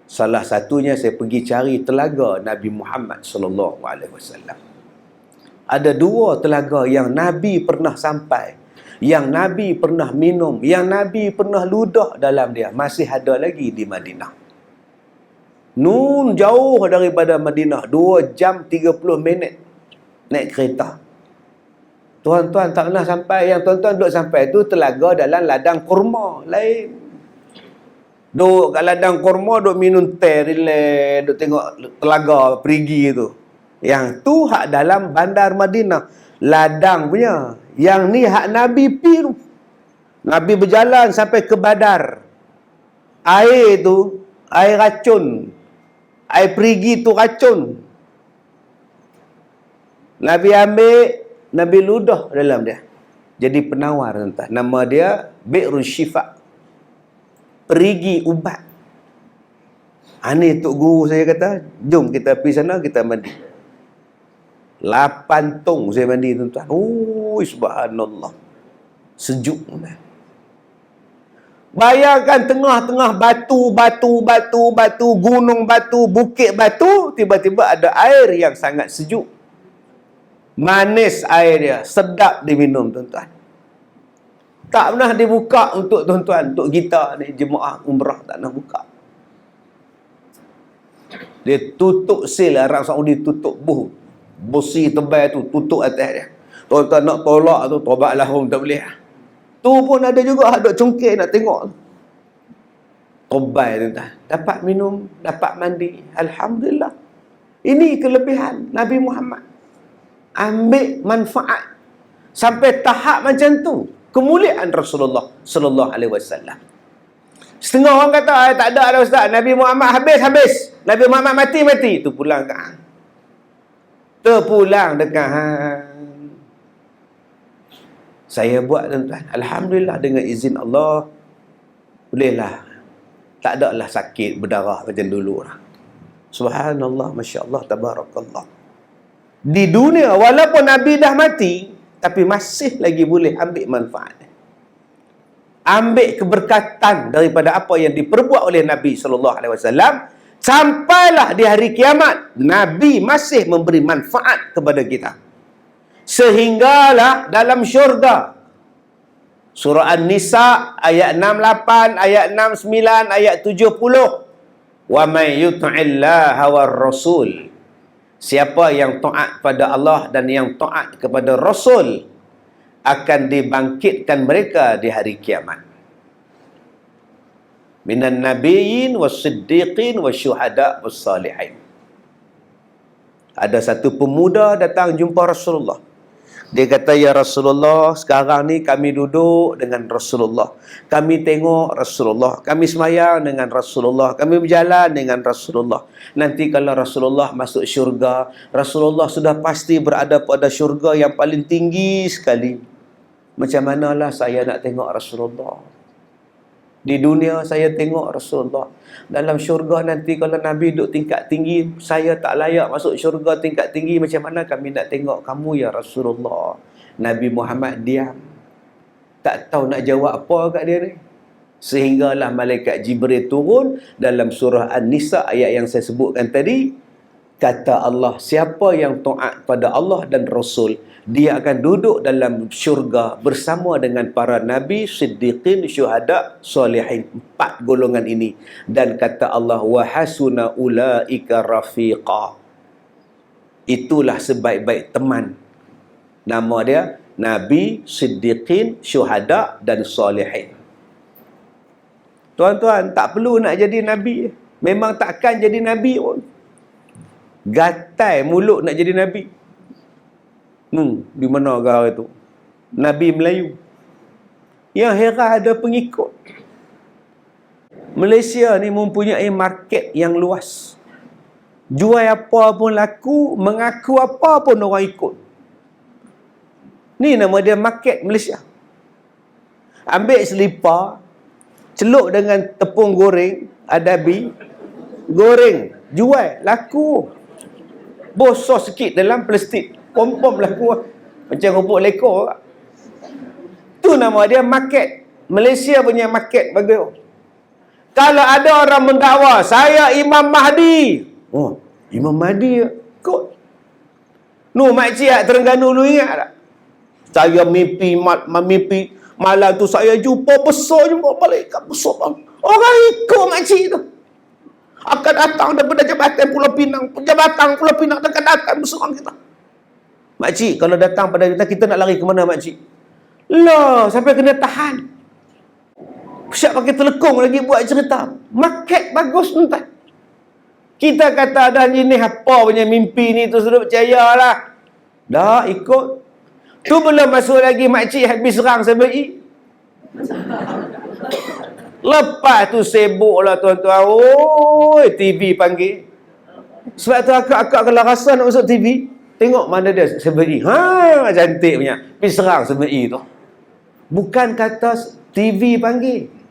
Salah satunya saya pergi cari telaga Nabi Muhammad sallallahu alaihi wasallam. Ada 2 telaga yang Nabi pernah sampai, yang Nabi pernah minum, yang Nabi pernah ludah dalam dia, masih ada lagi di Madinah. Nun jauh daripada Madinah, 2 jam 30 minit naik kereta. Tuan-tuan tak pernah sampai. Yang tuan-tuan duduk sampai tu telaga dalam ladang kurma. Lain. Duduk kat ladang kurma, duduk minum teh, relax, duduk tengok telaga perigi tu. Yang tu hak dalam bandar Madinah. Ladang punya. Yang ni hak Nabi pi tu. Nabi berjalan sampai ke Badar. Air tu, air racun. Air perigi tu racun. Nabi ambil, Nabi ludah dalam dia. Jadi penawar, tuan-tuan. Nama dia Bi'rul Syifa. Perigi ubat. Ni Tok Guru saya kata, jom kita pergi sana, kita mandi. 8 tong saya mandi, tuan-tuan. Subhanallah. Sejuk. Bayangkan tengah-tengah batu, gunung batu, bukit batu, tiba-tiba ada air yang sangat sejuk. Manis air dia, sedap diminum, tuan-tuan. Tak pernah dibuka untuk tuan-tuan, untuk kita ni jemaah umrah tak pernah buka. Dia tutup sil, Arab Saudi tutup busi tebal tu, tutup atas dia. Tuan-tuan nak tolak tu, tobatlah tak boleh. Tu pun ada juga duk cungkir nak tengok. Tobat, tuan-tuan. Dapat minum, dapat mandi. Alhamdulillah. Ini kelebihan Nabi Muhammad. Ambil manfaat sampai tahap macam tu. Kemuliaan Rasulullah sallallahu alaihi wasallam. Setengah orang kata tak ada ustaz, Nabi Muhammad habis. Nabi Muhammad mati. Tu pulang kan. Terpulang dekat saya buat, tuan-tuan. Alhamdulillah dengan izin Allah bolehlah. Tak ada lah sakit berdarah macam dulu lah. Subhanallah, masya-Allah, tabarakallah. Di dunia, walaupun Nabi dah mati, tapi masih lagi boleh ambil manfaat. Ambil keberkatan daripada apa yang diperbuat oleh Nabi SAW. Sampailah di hari kiamat, Nabi masih memberi manfaat kepada kita. Sehinggalah dalam syurga. Surah An-Nisa, ayat 68, ayat 69, ayat 70. Wa may yuti'illaha war rasul. Siapa yang taat pada Allah dan yang taat kepada Rasul, akan dibangkitkan mereka di hari kiamat. Minan nabiyyin was-siddiqin wasyuhada was-salihin. Ada satu pemuda datang jumpa Rasulullah. Dia kata, ya Rasulullah, sekarang ni kami duduk dengan Rasulullah. Kami tengok Rasulullah. Kami semayang dengan Rasulullah. Kami berjalan dengan Rasulullah. Nanti kalau Rasulullah masuk syurga, Rasulullah sudah pasti berada pada syurga yang paling tinggi sekali. Macam manalah saya nak tengok Rasulullah? Di dunia saya tengok Rasulullah. Dalam syurga nanti kalau Nabi duduk tingkat tinggi, saya tak layak masuk syurga tingkat tinggi. Macam mana kami nak tengok kamu ya Rasulullah? Nabi Muhammad diam. Tak tahu nak jawab apa kat dia ni. Sehinggalah malaikat Jibril turun dalam surah An-Nisa ayat yang saya sebutkan tadi. Kata Allah, siapa yang taat pada Allah dan Rasul, dia akan duduk dalam syurga bersama dengan para nabi, siddiqin, syuhada, salihin. 4 golongan ini. Dan kata Allah, wa hasuna ulaika rafiqa. Itulah sebaik-baik teman. Nama dia nabi, siddiqin, syuhada dan salihin. Tuan-tuan, tak perlu nak jadi nabi. Memang takkan jadi nabi pun. Gatai mulut nak jadi nabi. Di mana kau itu? Nabi Melayu. Yang heran ada pengikut. Malaysia ni mempunyai market yang luas. Jual apa pun laku, mengaku apa pun orang ikut. Ni nama dia market Malaysia. Ambil selipar, celup dengan tepung goreng, adabi, goreng, jual, laku. Bosor sikit dalam plastik, pom-pom laku. Macam rumput lekor. Tu nama dia market. Malaysia punya market bagi. Kalau ada orang mendakwa, saya Imam Mahdi. Oh, Imam Mahdi kot. Makcik Terengganu lu ingat tak? Saya mimpi malam tu saya jumpa malaikat besar bang. Orang ikut makcik tu. Akan datang daripada Jabatan Pulau Pinang. Jabatan Pulau Pinang akan datang berserang kita. Makcik, kalau datang pada kita nak lari ke mana makcik? Lah, sampai kena tahan. Siap pakai telekong lagi buat cerita. Market bagus tuan. Kita kata dah ni apa punya mimpi ni tu sudah percayalah. Dah ikut. Tu belum masuk lagi makcik habis serang CBI. Lepas tu sibuklah tuan-tuan. Oi, TV panggil. Sebab tu akak-akak kalau rasa nak masuk TV, tengok mana dia CBI. Ha, cantik punya. Pergi serang CBI tu. Bukan kata TV panggil.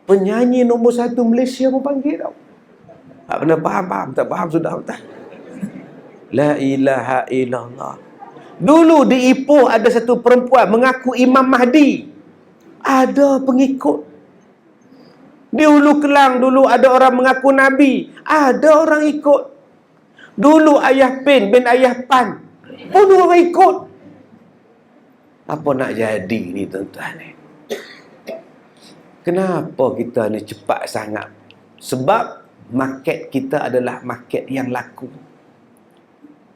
Penyanyi nombor 1 Malaysia pun panggil tau. Tak pernah faham. Tak faham sudah. La ilaha illallah. Dulu di Ipoh ada satu perempuan mengaku Imam Mahdi. Ada pengikut. Di Hulu Kelang dulu ada orang mengaku Nabi. Ada orang ikut. Dulu Ayah Pin bin Ayah Pan pun orang ikut. Apa nak jadi ni tuan-tuan ni? Kenapa kita ni cepat sangat? Sebab market kita adalah market yang laku.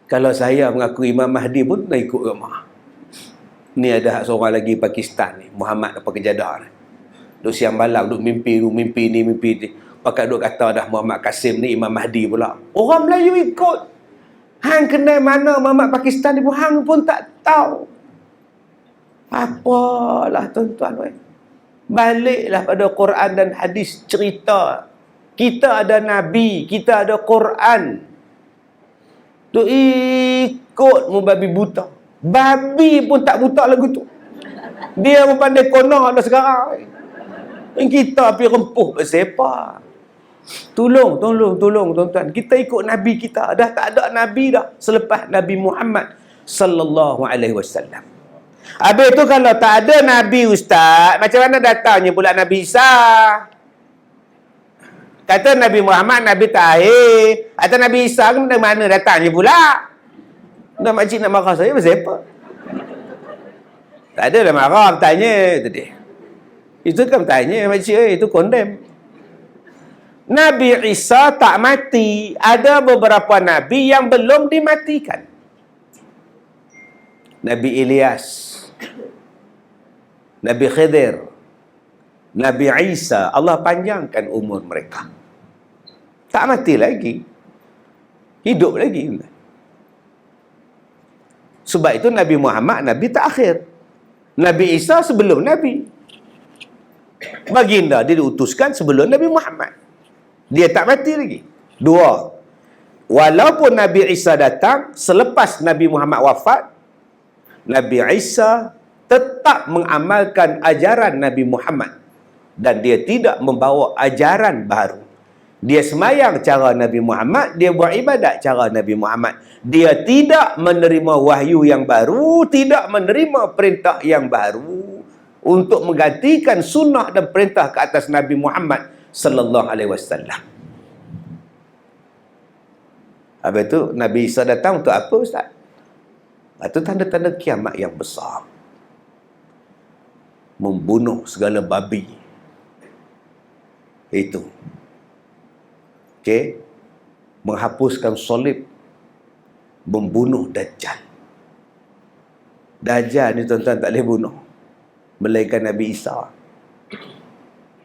Kalau saya mengaku Imam Mahdi pun nak ikut rumah. Ni ada seorang lagi Pakistan ni, Muhammad apa Kejadah ni. Duk siang malam, duk mimpi ni. Pakai duk kata dah Muhammad Kasim ni Imam Mahdi pula. Orang Melayu ikut. Hang kenal mana Muhammad Pakistan ni pun hang pun tak tahu. Apalah tuan-tuan. Baliklah pada Quran dan hadis cerita. Kita ada Nabi, kita ada Quran. Tu ikut mu babi buta. Babi pun tak buta lagu tu. Dia pun pandai konar dah sekarang. Yang kita pergi rempuh bersepa. Tolong tuan-tuan. Kita ikut Nabi kita. Dah tak ada Nabi dah selepas Nabi Muhammad sallallahu alaihi wasallam. Habis tu kalau tak ada Nabi Ustaz, macam mana datangnya pula Nabi Isa? Kata Nabi Muhammad, Nabi Tahir. Kata Nabi Isa dari mana datangnya pula? Dah makcik nak marah saya, pasal apa? Tak ada dah marah, bertanya tadi. Itu kan bertanya, makcik, itu condemn. Nabi Isa tak mati. Ada beberapa Nabi yang belum dimatikan. Nabi Ilyas, Nabi Khidir, Nabi Isa, Allah panjangkan umur mereka. Tak mati lagi. Hidup lagi. Sebab itu Nabi Muhammad, Nabi terakhir. Nabi Isa sebelum Nabi. Baginda dia diutuskan sebelum Nabi Muhammad. Dia tak mati lagi. Dua. Walaupun Nabi Isa datang selepas Nabi Muhammad wafat, Nabi Isa tetap mengamalkan ajaran Nabi Muhammad dan dia tidak membawa ajaran baru. Dia semayang cara Nabi Muhammad, dia buat ibadat cara Nabi Muhammad. Dia tidak menerima wahyu yang baru, tidak menerima perintah yang baru untuk menggantikan sunnah dan perintah ke atas Nabi Muhammad sallallahu alaihi wasallam. Habis itu Nabi Isa datang untuk apa Ustaz? Itu tanda-tanda kiamat yang besar. Membunuh segala babi. Itu. Okey. Menghapuskan solib. Membunuh Dajjal. Dajjal ni tuan-tuan tak boleh bunuh. Melainkan Nabi Isa.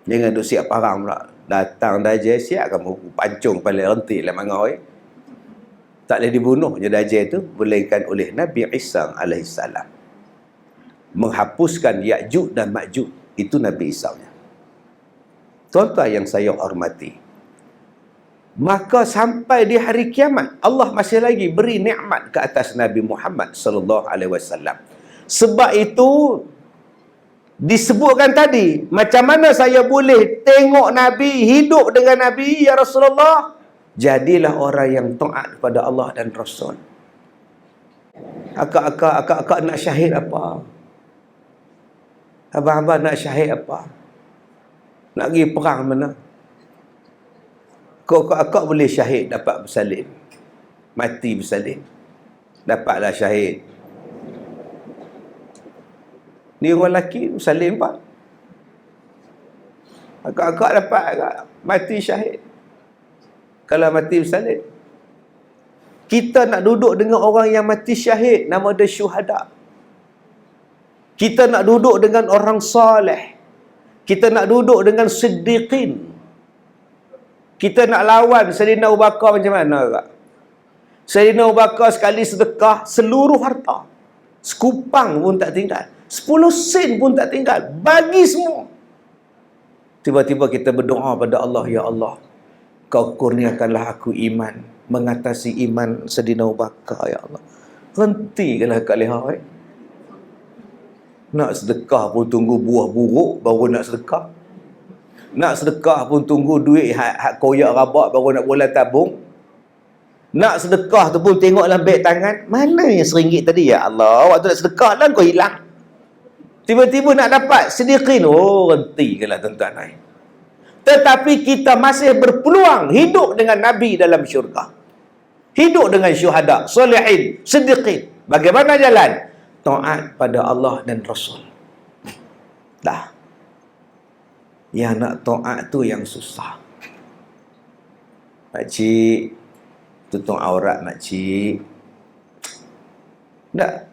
Jangan duk siap parang pula. Datang Dajjal siap kamu pancung kepala rentik lah mangai. Tak boleh dibunuh je Dajjal itu melainkan oleh Nabi Isa alaihissalam. menghapuskan Ya'juj dan Ma'juj. Itu Nabi Isa. Tuan-tuan yang saya hormati, maka sampai di hari kiamat Allah masih lagi beri nikmat ke atas Nabi Muhammad sallallahu alaihi wasallam. Sebab itu disebutkan tadi, macam mana saya boleh tengok Nabi, hidup dengan Nabi, ya Rasulullah? Jadilah orang yang taat kepada Allah dan Rasul. Akak nak syahid apa? Abang-abang nak syahid apa? Nak pergi perang mana? Akak boleh syahid, dapat bersalin. Mati bersalin. Dapatlah syahid. Ni orang lelaki bersalin pak. Akak dapat agak mati syahid. Kalau mati bersalin. Kita nak duduk dengan orang yang mati syahid, nama dia syuhada. Kita nak duduk dengan orang soleh. Kita nak duduk dengan siddiqin. Kita nak lawan Sayyidina Abu Bakar macam mana tak? Sayyidina Abu Bakar sekali sedekah seluruh harta. Sekupang pun tak tinggal. 10 sen pun tak tinggal. Bagi semua. Tiba-tiba kita berdoa pada Allah, ya Allah, Kau kurniakanlah aku iman mengatasi iman Sayyidina Abu Bakar, ya Allah. Hentikanlah kat leher. Nak sedekah pun tunggu buah buruk baru nak sedekah. Nak sedekah pun tunggu duit hak koyak rabak baru nak boleh tabung. Nak sedekah tu pun tengok dalam beg tangan, mana yang RM1 tadi, ya Allah, waktu nak sedekah lah kau hilang. Tiba-tiba nak dapat sedikit, oh hentikanlah tuan-tuan. Tetapi kita masih berpeluang hidup dengan Nabi dalam syurga. Hidup dengan syuhada, solehin, siddiqin. Bagaimana jalan? Taat pada Allah dan Rasul. Dah. Yang nak taat tu yang susah. Makcik, tutup aurat makcik. Tak.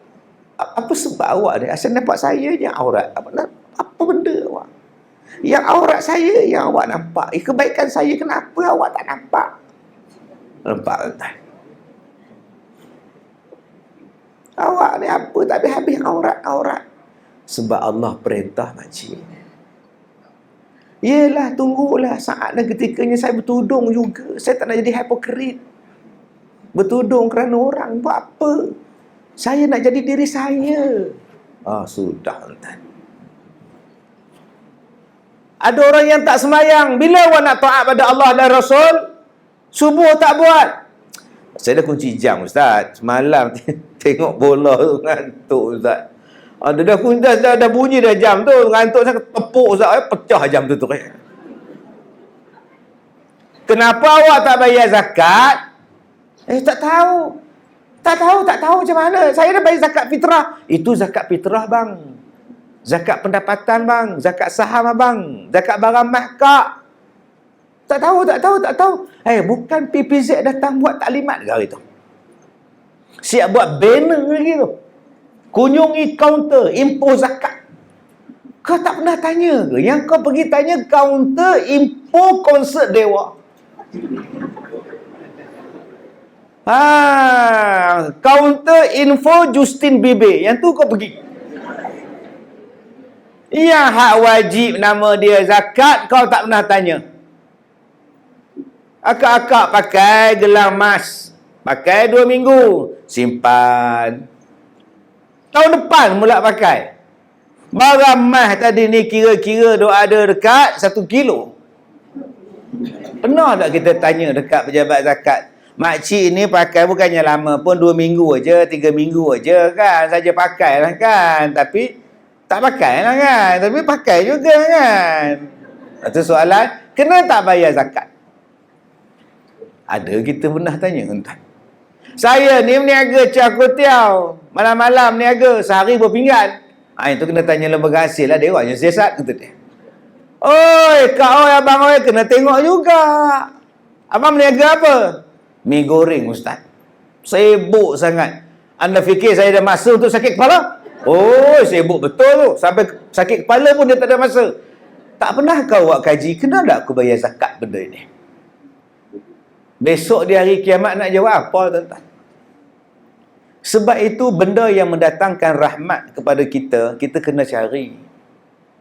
Apa sebab awak ni? Asal nampak saya je aurat. Apa benda awak? Yang aurat saya yang awak nampak. Kebaikan saya kenapa awak tak nampak? Nampak tak? Awak ni apa tak habis aurat-aurat. Sebab Allah perintah makcik. Yelah, tunggulah saat dan ketikanya saya bertudung juga. Saya tak nak jadi hipokrit. Bertudung kerana orang. Buat apa? Saya nak jadi diri saya. Sudah tuan. Ada orang yang tak semayang. Bila awak nak taat pada Allah dan Rasul, subuh tak buat. Saya dah kunci jam Ustaz. Semalam tengok bola tu ngantuk Ustaz. Dah bunyi dah jam tu. Ngantuk saya tepuk Ustaz. Pecah jam tu. Kenapa awak tak bayar zakat? Tak tahu. Tak tahu macam mana. Saya dah bayar zakat fitrah. Itu zakat fitrah bang. Zakat pendapatan bang. Zakat saham bang. Zakat barang mahkak. Tak tahu. Bukan PPZ datang buat taklimat ke hari tu? Siap buat banner lagi tu. Kunjungi kaunter info zakat. Kau tak pernah tanya ke? Yang kau pergi tanya kaunter info konsert dewa. Kaunter info Justin Bieber. Yang tu kau pergi. Yang hak wajib nama dia zakat kau tak pernah tanya. Akak-akak pakai gelang emas. Pakai 2 minggu. Simpan. Tahun depan mula pakai. Barang emas tadi ni kira-kira ada dekat 1 kilo. Pernah tak kita tanya dekat pejabat zakat? Makcik ni pakai bukannya lama pun 2 minggu aja, 3 minggu aja kan. Saja pakai lah kan. Tapi tak pakai lah kan. Tapi pakai juga kan. Itu soalan, kena tak bayar zakat? Ada kita pernah tanya tuan. Saya ni meniaga char kway teow. Malam-malam meniaga. Sehari berpinggan. Itu kena tanya lembaga hasil lah. Dia orangnya siasat. Kata dia. Oi, kau abang oi, kena tengok juga. Abang meniaga apa? Mi goreng Ustaz. Sibuk sangat. Anda fikir saya ada masa untuk sakit kepala? Oh, sibuk betul tu. Sampai sakit kepala pun dia tak ada masa. Tak pernah kau buat kaji, kena tak aku bayar zakat benda ini? Besok di hari kiamat nak jawab apa tuan-tuan? Sebab itu benda yang mendatangkan rahmat kepada kita, kita kena cari.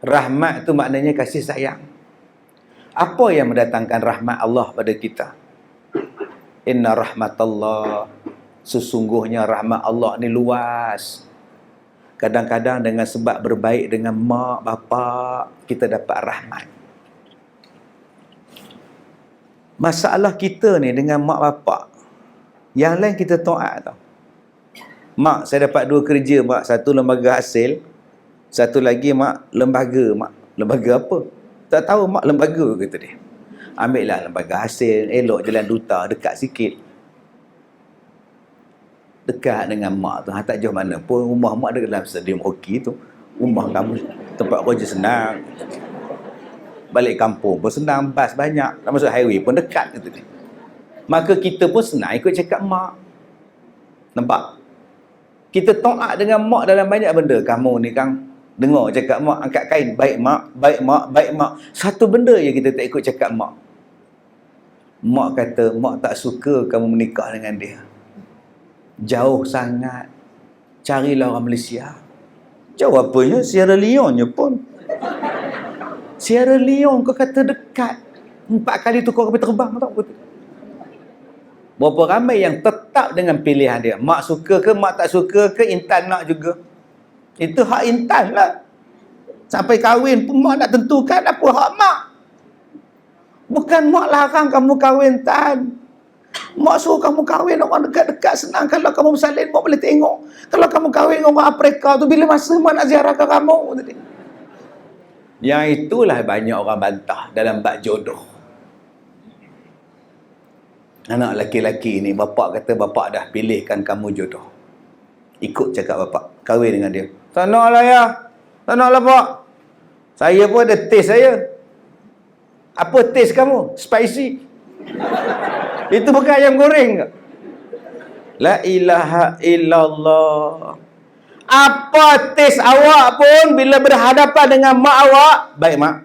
Rahmat itu maknanya kasih sayang. Apa yang mendatangkan rahmat Allah pada kita? Inna rahmatullah, sesungguhnya rahmat Allah ni luas. Kadang-kadang dengan sebab berbaik dengan mak, bapak, kita dapat rahmat. Masalah kita ni dengan mak bapak, yang lain kita taat tau. Mak, saya dapat 2 kerja, mak. Satu lembaga hasil, satu lagi mak lembaga, mak. Lembaga apa? Tak tahu mak, lembaga kata dia. Ambil lah lembaga hasil, elok jalan duta, dekat sikit. Dekat dengan mak tu, tak jauh mana pun. Rumah mak ada dalam stadium hoki tu. Rumah kamu, tempat kerja senang. Balik kampung pun senang, bas banyak. Nak masuk highway pun dekat kata dia. Maka kita pun senang ikut cakap mak. Nampak? Kita taat dengan mak dalam banyak benda. Kamu ni kan dengar cakap mak, angkat kain, baik mak, baik mak, baik mak. Satu benda je kita tak ikut cakap mak. Mak kata, mak tak suka kamu menikah dengan dia. Jauh sangat. Carilah orang Malaysia. Jauh apanya? Sierra Leone pun. Sierra Leone kau kata dekat. 4 kali tukar kapal terbang, tak apa. Berapa ramai yang tetap dengan pilihan dia. Mak suka ke, mak tak suka ke, Intan nak juga. Itu hak Intan lah. Sampai kahwin pun mak nak tentukan apa hak mak. Bukan mak larang kamu kahwin, Tan. Mak suruh kamu kahwin orang dekat-dekat senang. Kalau kamu bersalin, mak boleh tengok. Kalau kamu kahwin dengan orang Afrika tu, bila masa mak nak ziarahkan kamu? Yang itulah banyak orang bantah dalam bab jodoh. Anak laki-laki ni, bapak kata bapak dah pilihkan kamu jodoh. Ikut cakap bapak, kahwin dengan dia. Tak nak lah ya. Tak nak lah pak. Saya pun ada taste saya. Apa taste kamu? Spicy. Itu bukan ayam goreng ke? La ilaha illallah. Apa taste awak pun bila berhadapan dengan mak awak, baik mak.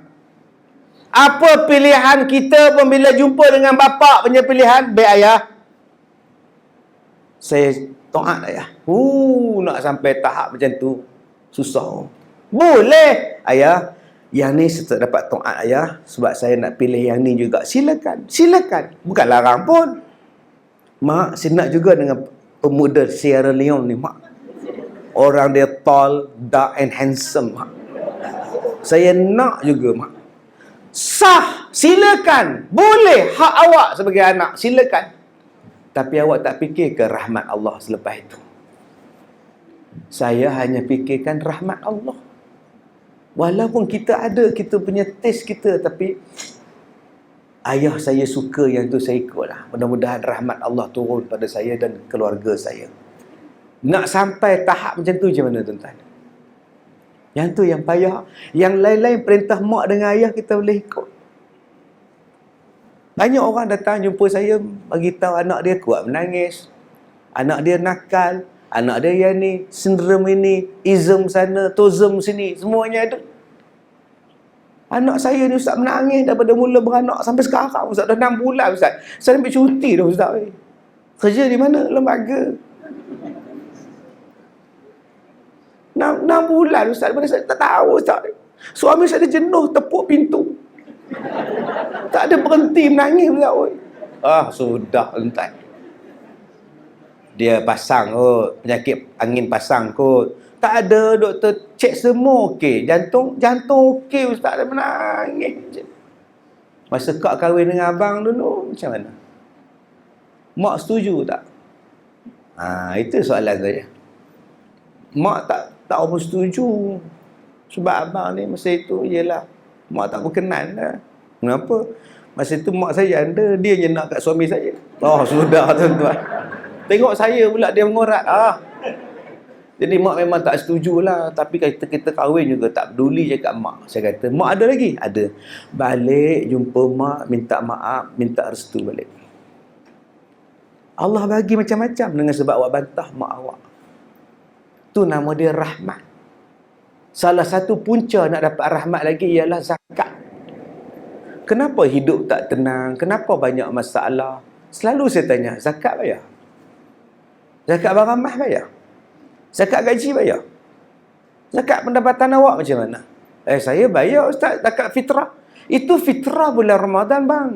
Apa pilihan kita pun bila jumpa dengan bapak punya pilihan, baik ayah. Saya taat ayah. Nak sampai tahap macam tu susah. Boleh ayah. Yang ni saya dapat taat ayah sebab saya nak pilih yang ni juga. Silakan. Silakan. Bukan larang pun. Mak, saya nak juga dengan pemuda Sierra Leone ni, mak. Orang dia tall, dark and handsome, mak. Saya nak juga, mak. Sah, silakan. Boleh, hak awak sebagai anak, silakan. Tapi awak tak fikirkan rahmat Allah selepas itu. Saya hanya fikirkan rahmat Allah. Walaupun kita ada kita punya taste kita, tapi ayah saya suka yang tu, saya ikutlah. Mudah-mudahan rahmat Allah turun pada saya dan keluarga saya. Nak sampai tahap macam tu macam mana, tuan-tuan? Yang tu yang payah. Yang lain-lain perintah mak dengan ayah kita boleh ikut. Banyak orang datang jumpa saya, bagi tahu anak dia kuat menangis, anak dia nakal, anak dia yang ni, sindrom ini, ism sana, tozem sini, semuanya ada. Anak saya ni Ustaz menangis daripada mula beranak sampai sekarang. Ustaz dah 6 bulan Ustaz. Saya ambil cuti dah Ustaz. Kerja di mana? Lembaga. 6 bulan Ustaz, daripada saya tak tahu Ustaz. Suami saya dah jenuh tepuk pintu. Tak ada berhenti menangis Ustaz. Sudah entar. Dia pasang kot, penyakit angin pasang kot. Tak ada, doktor cek semua okey. Jantung okey Ustaz, dah menangis. Masa kak kahwin dengan abang dulu, macam mana? Mak setuju tak? Itu soalan saya. Mak tak apa setuju. Sebab abang ni masa itu, yelah, mak tak berkenan lah. Kenapa? Masa itu mak saya ada, dia je nak kat suami saya. Sudah tuan-tuan. Tengok saya pula dia mengorat. Jadi mak memang tak setujulah. Tapi kita kahwin juga tak peduli cakap mak. Saya kata, mak ada lagi? Ada. Balik jumpa mak, minta maaf, minta restu balik. Allah bagi macam-macam dengan sebab awak bantah mak awak. Tu nama dia rahmat. Salah satu punca nak dapat rahmat lagi ialah zakat. Kenapa hidup tak tenang? Kenapa banyak masalah? Selalu saya tanya, zakat bayar? Zakat barang emas bayar. Zakat gaji bayar. Zakat pendapatan awak macam mana? Saya bayar ustaz zakat fitrah. Itu fitrah bulan Ramadan bang.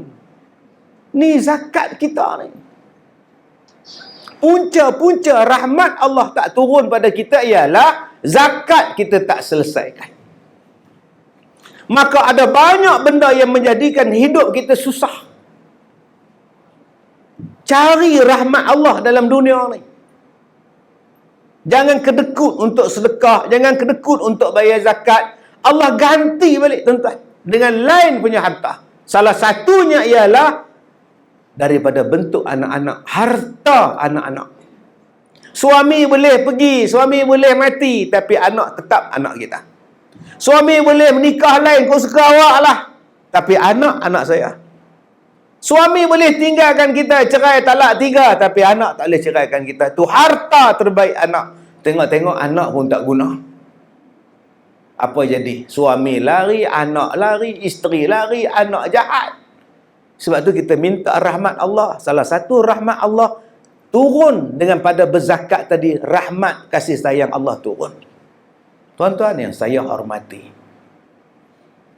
Ni zakat kita ni. Punca-punca rahmat Allah tak turun pada kita ialah zakat kita tak selesaikan. Maka ada banyak benda yang menjadikan hidup kita susah. Cari rahmat Allah dalam dunia ni. Jangan kedekut untuk sedekah, jangan kedekut untuk bayar zakat. Allah ganti balik tuan-tuan dengan lain punya harta. Salah satunya ialah daripada bentuk anak-anak, harta anak-anak. Suami boleh pergi, suami boleh mati, tapi anak tetap anak kita. Suami boleh menikah lain, kau suka awak lah, tapi anak saya. Suami boleh tinggalkan kita, cerai talak 3, tapi anak tak boleh ceraikan kita. Tu harta terbaik anak. Tengok-tengok anak pun tak guna. Apa jadi? Suami lari, anak lari, isteri lari, anak jahat. Sebab tu kita minta rahmat Allah. Salah satu rahmat Allah turun dengan pada berzakat tadi, rahmat kasih sayang Allah turun. Tuan-tuan yang saya hormati,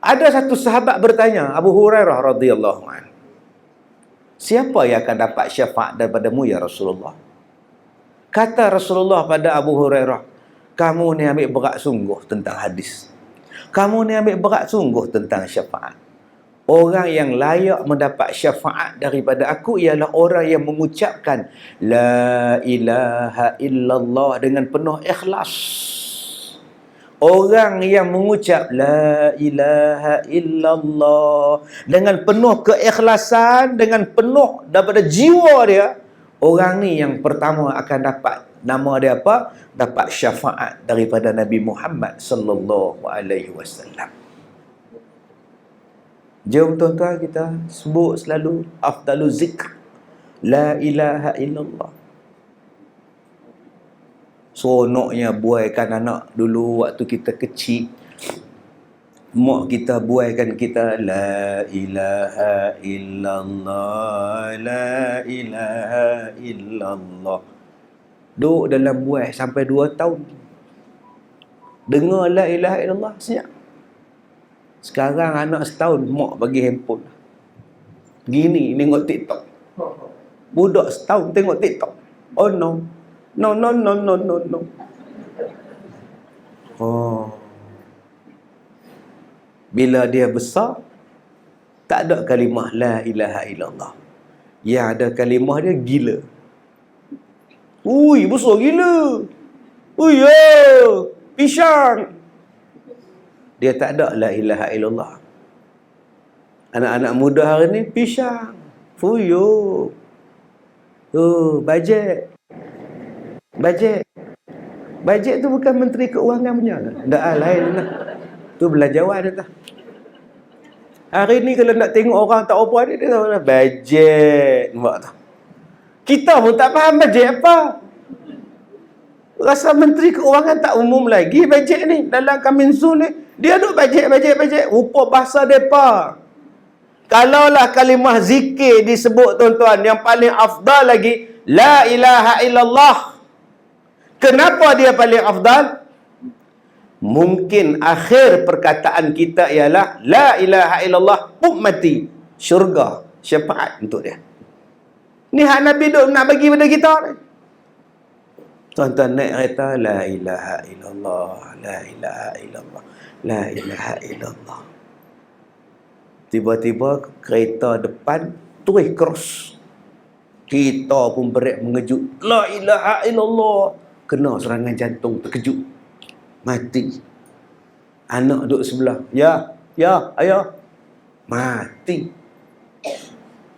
ada satu sahabat bertanya, Abu Hurairah radhiyallahu anhu, siapa yang akan dapat syafaat daripadamu ya Rasulullah? Kata Rasulullah pada Abu Hurairah, kamu ni ambil berat sungguh tentang hadis. Kamu ni ambil berat sungguh tentang syafaat. Orang yang layak mendapat syafaat daripada aku ialah orang yang mengucapkan La ilaha illallah dengan penuh ikhlas. Orang yang mengucap La ilaha illallah dengan penuh keikhlasan, dengan penuh daripada jiwa dia, orang ni yang pertama akan dapat, nama dia apa? Dapat syafaat daripada Nabi Muhammad sallallahu alaihi wasallam. Jom tuan-tuan kita sebut selalu afdalu zikr La ilaha illallah. Seronoknya buaikan anak dulu waktu kita kecil. Mak kita buaikan kita La ilaha illallah, La ilaha illallah. Duduk dalam buai sampai 2 tahun. Dengar La ilaha illallah siap. Sekarang anak setahun, mak bagi handphone. Gini, tengok TikTok. Budak setahun tengok TikTok. Oh no. No. Oh. Bila dia besar, tak ada kalimah La ilaha illallah. Yang ada kalimah dia gila. Ui, besar gila. Ui, pisang. Dia tak ada La ilaha illallah. Anak-anak muda hari ni pisang, fuyo. Bajet. Bajet tu bukan Menteri Keuangan punya. Tak lain lah. Tu belanjawan dia tak. Hari ni kalau nak tengok orang tak apa dia kata bajet. Nampak tak? Kita pun tak faham bajet apa. Rasa Menteri Keuangan tak umum lagi bajet ni. Dalam Kaminsu ni dia duk bajet. Rupa bahasa mereka. Kalaulah kalimah zikir disebut tuan-tuan, yang paling afdal lagi La ilaha illallah. Kenapa dia paling afdal? Mungkin akhir perkataan kita ialah La ilaha illallah, pun mati, syurga, syafaat untuk dia. Ni hak Nabi duk nak bagi pada kita ni. Tuan-tuan naik kereta La ilaha illallah, La ilaha illallah, La ilaha illallah. Tiba-tiba kereta depan terus cross. Kita pun berat mengejut. La ilaha illallah. Kena serangan jantung, terkejut. Mati. Anak duduk sebelah. Ya, ayah. Mati.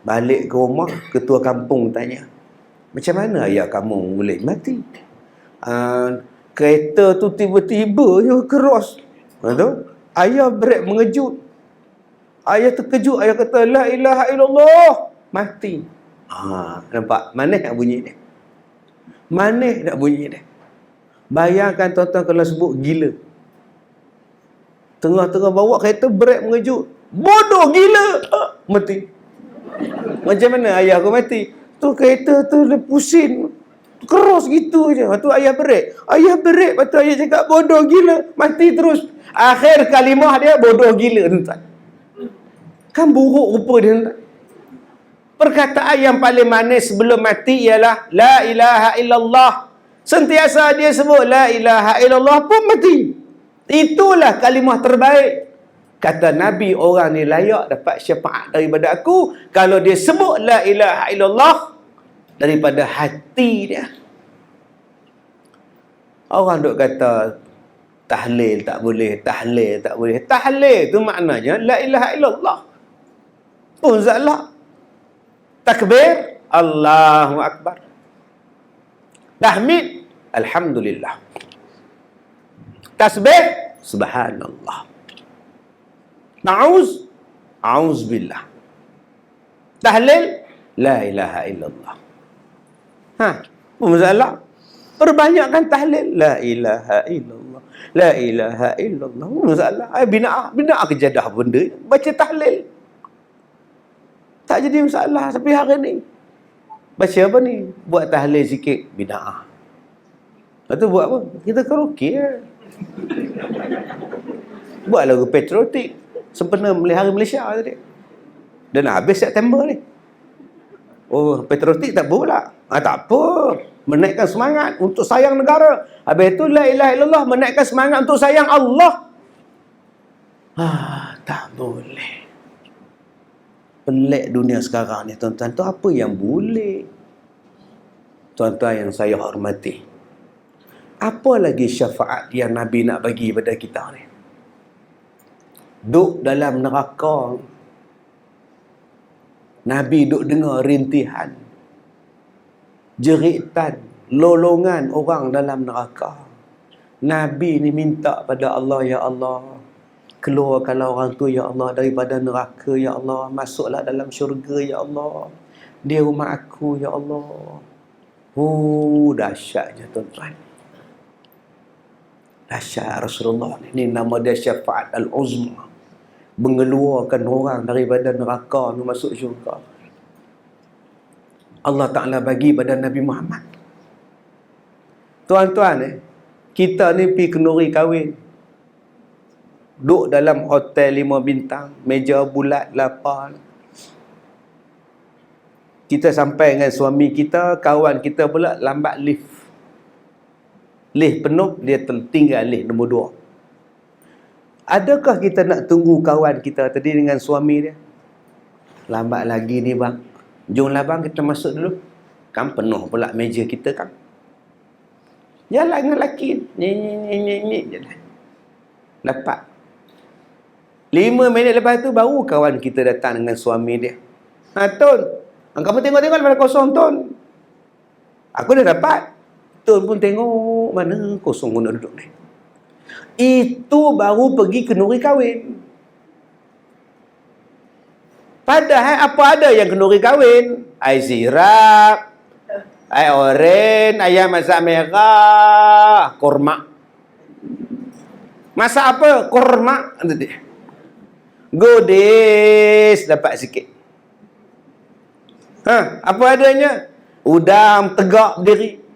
Balik ke rumah, ketua kampung tanya, macam mana ayah kamu boleh mati? Kereta tu tiba-tiba je cross. Ayah berat mengejut. Ayah terkejut. Ayah kata La ilaha illallah. Mati. Nampak? Manis nak bunyi dia. Manis nak bunyi dia. Bayangkan tuan-tuan kalau sebut gila. Tengah-tengah bawa kereta berat mengejut. Bodoh gila. Mati. Macam mana ayah aku mati? Tu kereta tu dia pusing. Terus gitu je. Lepas tu ayah berik. Ayah berik. Lepas tu ayah cakap bodoh gila. Mati terus. Akhir kalimah dia bodoh gila, tuan. Kan buruk rupa dia, tuan. Perkataan yang paling manis sebelum mati ialah La ilaha illallah. Sentiasa dia sebut La ilaha illallah pun mati. Itulah kalimah terbaik. Kata Nabi, orang ni layak dapat syafaat daripada aku kalau dia sebut La ilaha illallah daripada hati dia. Orang duk kata tahlil tak boleh, tahlil tak boleh. Tahlil tu maknanya La ilaha illallah pun salah. Takbir, Allahu Akbar. Tahmid, Alhamdulillah. Tasbih, Subhanallah. Na'uz, A'udzubillah. Tahlil, La ilaha illallah. Apa masalah? Perbanyakkan tahlil, La ilaha illallah. La ilaha illallah. Apa masalah? Bina'ah kejadah benda. Baca tahlil. Tak jadi masalah sampai hari ni. Baca apa ni? Buat tahlil sikit, bina'ah. Lepas tu buat apa? Kita karaoke lah. Buat lagu patriotik sempena Hari Malaysia tadi. Dan habis September ni. Oh, patriotik tak apa pula. Tak apa. Menaikkan semangat untuk sayang negara. Habis tu La ilaha illallah menaikkan semangat untuk sayang Allah. Tak boleh. Pelik dunia sekarang ni, tuan-tuan. Tu apa yang boleh? Tuan-tuan yang saya hormati. Apa lagi syafaat yang Nabi nak bagi pada kita ni? Duk dalam neraka. Nabi duk dengar rintihan, jeritan, lolongan orang dalam neraka. Nabi ni minta pada Allah, Ya Allah, keluarkanlah orang tu, Ya Allah, daripada neraka, Ya Allah. Masuklah dalam syurga, Ya Allah. Dia rumah aku, Ya Allah. Dahsyatnya, tuan-tuan. Dahsyat Rasulullah ni. Ini nama dia syafaat al-uzma. Mengeluarkan orang daripada neraka ni masuk syurga. Allah Ta'ala bagi pada Nabi Muhammad. Tuan-tuan, kita ni pergi kenduri kahwin. Duduk dalam hotel 5 bintang, meja bulat, lapar. Kita sampai dengan suami kita, kawan kita pula lambat lift. Lift penuh, dia tertinggal lift nombor 2. Adakah kita nak tunggu kawan kita tadi dengan suami dia? Lambat lagi ni bang. Jomlah bang, kita masuk dulu. Kan penuh pula meja kita kan. Jalan dengan lelaki. Ni. Dapat. 5 minit lepas tu baru kawan kita datang dengan suami dia. Tun, kamu tengok-tengok mana kosong, Tun. Aku dah dapat. Tun pun tengok mana kosong guna duduk ni. Itu baru pergi kenduri kahwin. Padahal apa ada yang kenduri kahwin? Air sirap, air oren, ayam masak merah, korma. Masak apa? Korma. Godis dapat sikit. Apa adanya? Udang tegak berdiri.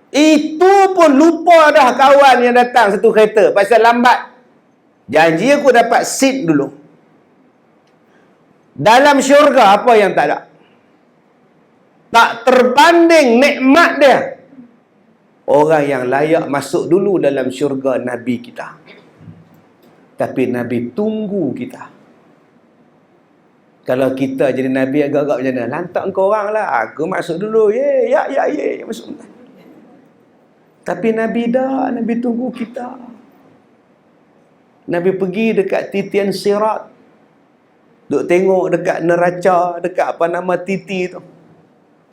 Itu pun lupa dah kawan yang datang satu kereta pasal lambat. Janji aku dapat seat dulu. Dalam syurga apa yang tak ada? Tak terbanding nikmat dia. Orang yang layak masuk dulu dalam syurga Nabi kita. Tapi Nabi tunggu kita. Kalau kita jadi Nabi agak-agak macam mana? Lantak kau orang lah. Aku masuk dulu. Ya. Masuk. Tapi Nabi dah. Nabi tunggu kita. Nabi pergi dekat titian sirat. Duk tengok dekat neraca. Dekat apa nama titi tu.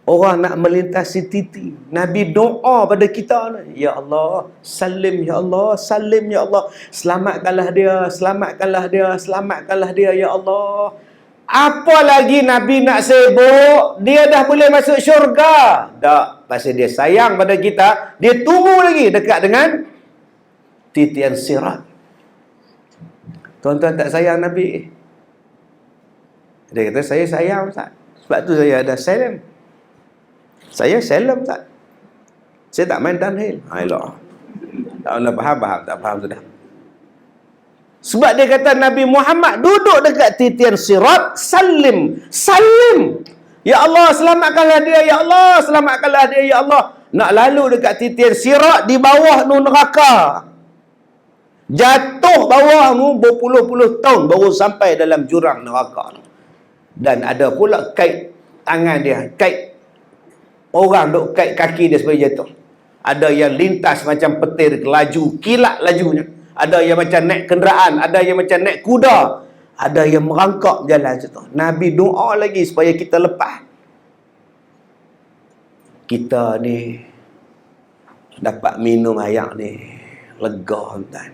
Orang nak melintasi titi. Nabi doa pada kita. Ya Allah. Salim ya Allah. Salim ya Allah. Selamatkanlah dia. Selamatkanlah dia. Selamatkanlah dia ya Allah. Apa lagi Nabi nak sibuk? Dia dah boleh masuk syurga. Tak. Pasal dia sayang pada kita. Dia tunggu lagi dekat dengan titian sirat. Tuan-tuan tak sayang Nabi? Dia kata saya sayang Ustaz. Sebab tu saya ada salam. Saya salam tak. Saya tak main downhill. Elok. Tak faham, tak faham sudah. Sebab dia kata Nabi Muhammad duduk dekat titian sirat, salim. Ya Allah, selamatkanlah dia. Ya Allah, selamatkanlah dia. Ya Allah. Nak lalu dekat titian sirat di bawah nu neraka. Jatuh bawah nu berpuluh-puluh tahun baru sampai dalam jurang neraka. Dan ada pula kait tangan dia, kait orang duk kait kaki dia supaya jatuh. Ada yang lintas macam petir, laju, kilat lajunya. Ada yang macam naik kenderaan, ada yang macam naik kuda, ada yang merangkak jalan situ. Nabi doa lagi supaya kita lepas. Kita ni dapat minum air ni lega tuan.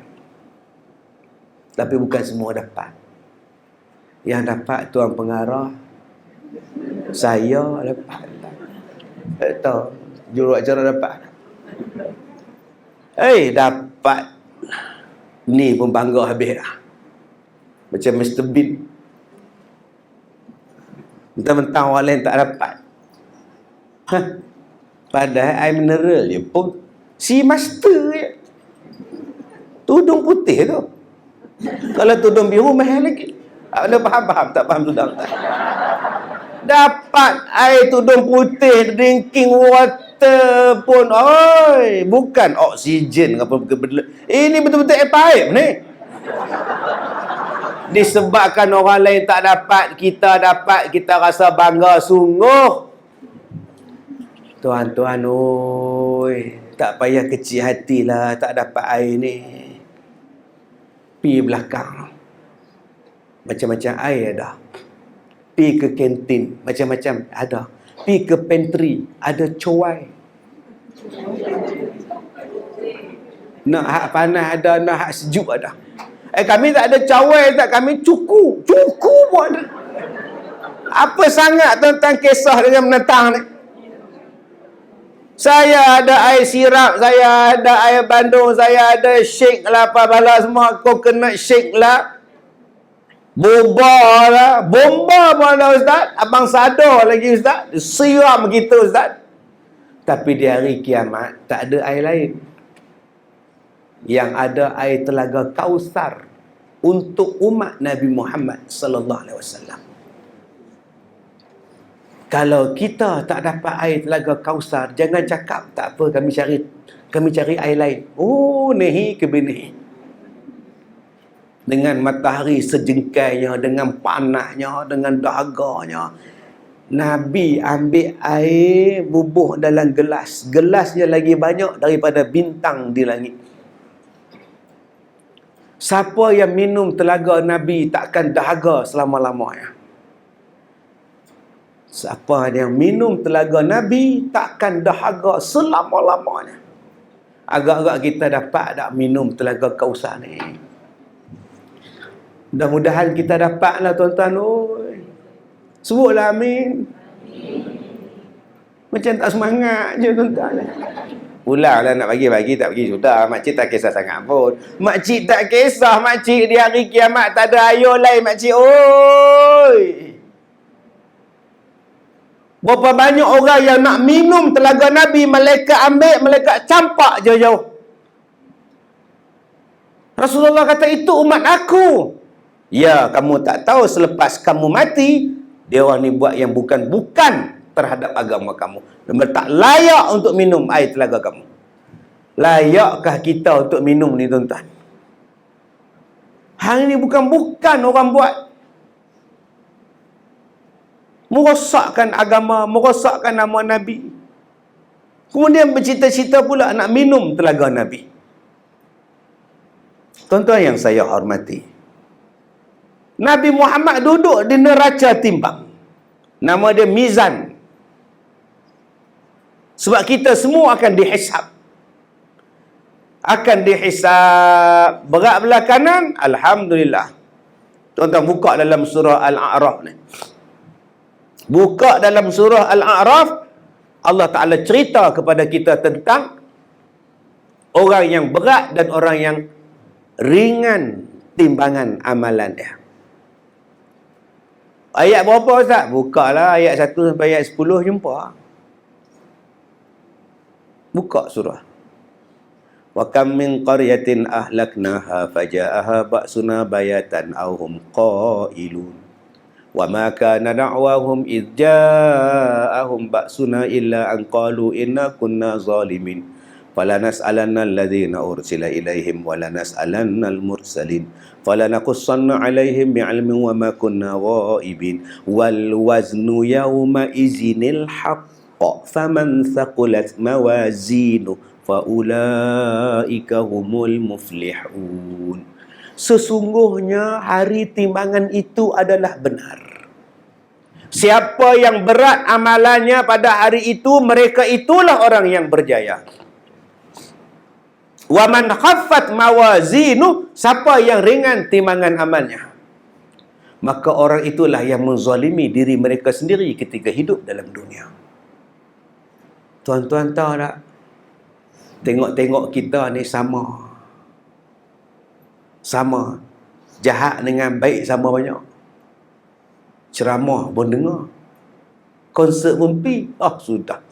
Tapi bukan semua dapat. Yang dapat tuan pengarah, saya dapat. Tak tahu juruacara dapat. Dapat. Ni pun bangga habis dah. Macam Mr. Bean. Mentang-mentang orang lain tak dapat. Padahal air mineral je pun si master je. Tudung putih tu. Kalau tudung biru mahal lagi. Anda faham? Tak faham sudah. Dapat air tudung putih, drinking water pun, oi, bukan oksigen apa benda. Ini betul-betul air pipe ni. Disebabkan orang lain tak dapat, kita rasa bangga sungguh. Tuan-tuan, oi, tak payah kecil hatilah tak dapat air ni. Pi belakang. Macam-macam air dah. Pi ke kantin, macam-macam ada. Pi ke pantry, ada cuai. Nak hak panas ada, nak hak sejuk ada. Kami tak ada cuai tak, kami cukup pun ada. Apa sangat tentang kisah dengan menentang ni? Saya ada air sirap, saya ada air bandung, saya ada shake lah, apa bala semua, coconut shake lah. Boba lah, bomba pun ada ustaz. Abang sadar lagi ustaz, siram kita ustaz. Tapi di hari kiamat tak ada air lain. Yang ada air telaga Kausar untuk umat Nabi Muhammad sallallahu alaihi wasallam. Kalau kita tak dapat air telaga Kausar, jangan cakap tak apa, kami cari air lain. Oh, nehi ke benih. Dengan matahari sejengkainya, dengan panasnya, dengan dahaganya, Nabi ambil air bubuh dalam gelas. Gelasnya lagi banyak daripada bintang di langit. Siapa yang minum telaga Nabi takkan dahaga selama-lamanya. Siapa yang minum telaga Nabi takkan dahaga selama-lamanya. Agak-agak kita dapat tak minum telaga Kausar ni. Mudah-mudahan kita dapatlah tuan-tuan. Oi. Sebutlah amin. Macam tak semangat je tuan-tuan. Ulanglah nak bagi-bagi, tak bagi sudah. Makcik tak kisah sangat pun. Makcik tak kisah, makcik di hari kiamat tak ada air lain makcik. Oi. Berapa banyak orang yang nak minum telaga Nabi, malaikat ambil, malaikat campak jauh-jauh. Rasulullah kata, itu umat aku. Ya, kamu tak tahu selepas kamu mati, dia orang ni buat yang bukan-bukan terhadap agama kamu. Mereka tak layak untuk minum air telaga kamu. Layakkah kita untuk minum ni tuan-tuan? Hal ini bukan-bukan orang buat. Merosakkan agama, merosakkan nama Nabi. Kemudian bercita-cita pula nak minum telaga Nabi. Tuan-tuan yang saya hormati, Nabi Muhammad duduk di neraca timbang. Nama dia Mizan. Sebab kita semua akan dihisab. Akan dihisab. Berat belah kanan, alhamdulillah. Tuan-tuan buka dalam surah Al-A'raf ni. Buka dalam surah Al-A'raf, Allah Ta'ala cerita kepada kita tentang orang yang berat dan orang yang ringan timbangan amalan dia. Ayat berapa Ustaz? Bukalah ayat 1 sampai ayat 10 jumpa. Buka surah. Wa kam min qaryatin ahlaknaha faja'aha ba'suna bayatan aw hum qailun. Wa ma kana da'wahum idh ja'ahum ba'suna illa an qalu inna kunna zalimin. Falanas'alanna alladhina ursila ilaihim wa lanas'alanna al-mursalin. Falanaqussanna 'alaihim bi'ilmin wa ma kunna ghaibin. Wal waznu yawma izinil haqq. Faman thaqulat mawazinu faulaika humul muflihun. Sesungguhnya hari timbangan itu adalah benar. Siapa yang berat amalannya pada hari itu, mereka itulah orang yang berjaya. Wa man khaffat mawazinu, siapa yang ringan timbangan amalnya, maka orang itulah yang menzalimi diri mereka sendiri ketika hidup dalam dunia. Tuan-tuan tahu tak? Tengok-tengok kita ni sama. Jahat dengan baik sama banyak. Ceramah pun dengar. Konsert pun pergi. Sudah.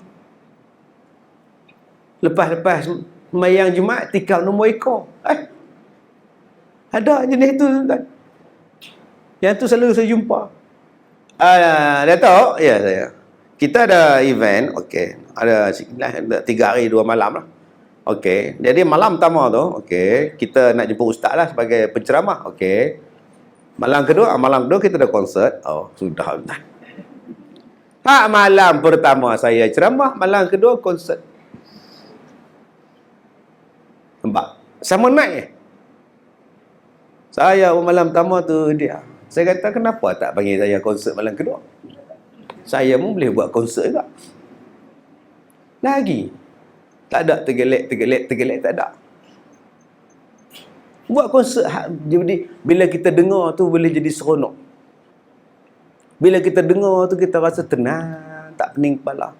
Lepas-lepas sembahyang Jumaat, tikam nombor ekor. Ada jenis tu, tuan. Yang tu selalu saya jumpa. Dah tahu? Ya, saya. Kita ada event, okey. Ada 3 hari 2 malam lah. Okey, jadi malam pertama tu, okey, kita nak jemput ustaz lah sebagai penceramah, okey. Malam kedua kita ada konsert. Sudah. Malam pertama saya ceramah, malam kedua konsert. Nampak? Sama naik. Saya malam pertama tu dia. Saya kata, kenapa tak panggil saya konsert malam kedua? Saya pun boleh buat konsert juga. Lagi. Tak ada tergelek, tak ada. Buat konsert, jadi bila kita dengar tu boleh jadi seronok. Bila kita dengar tu kita rasa tenang, tak pening kepala.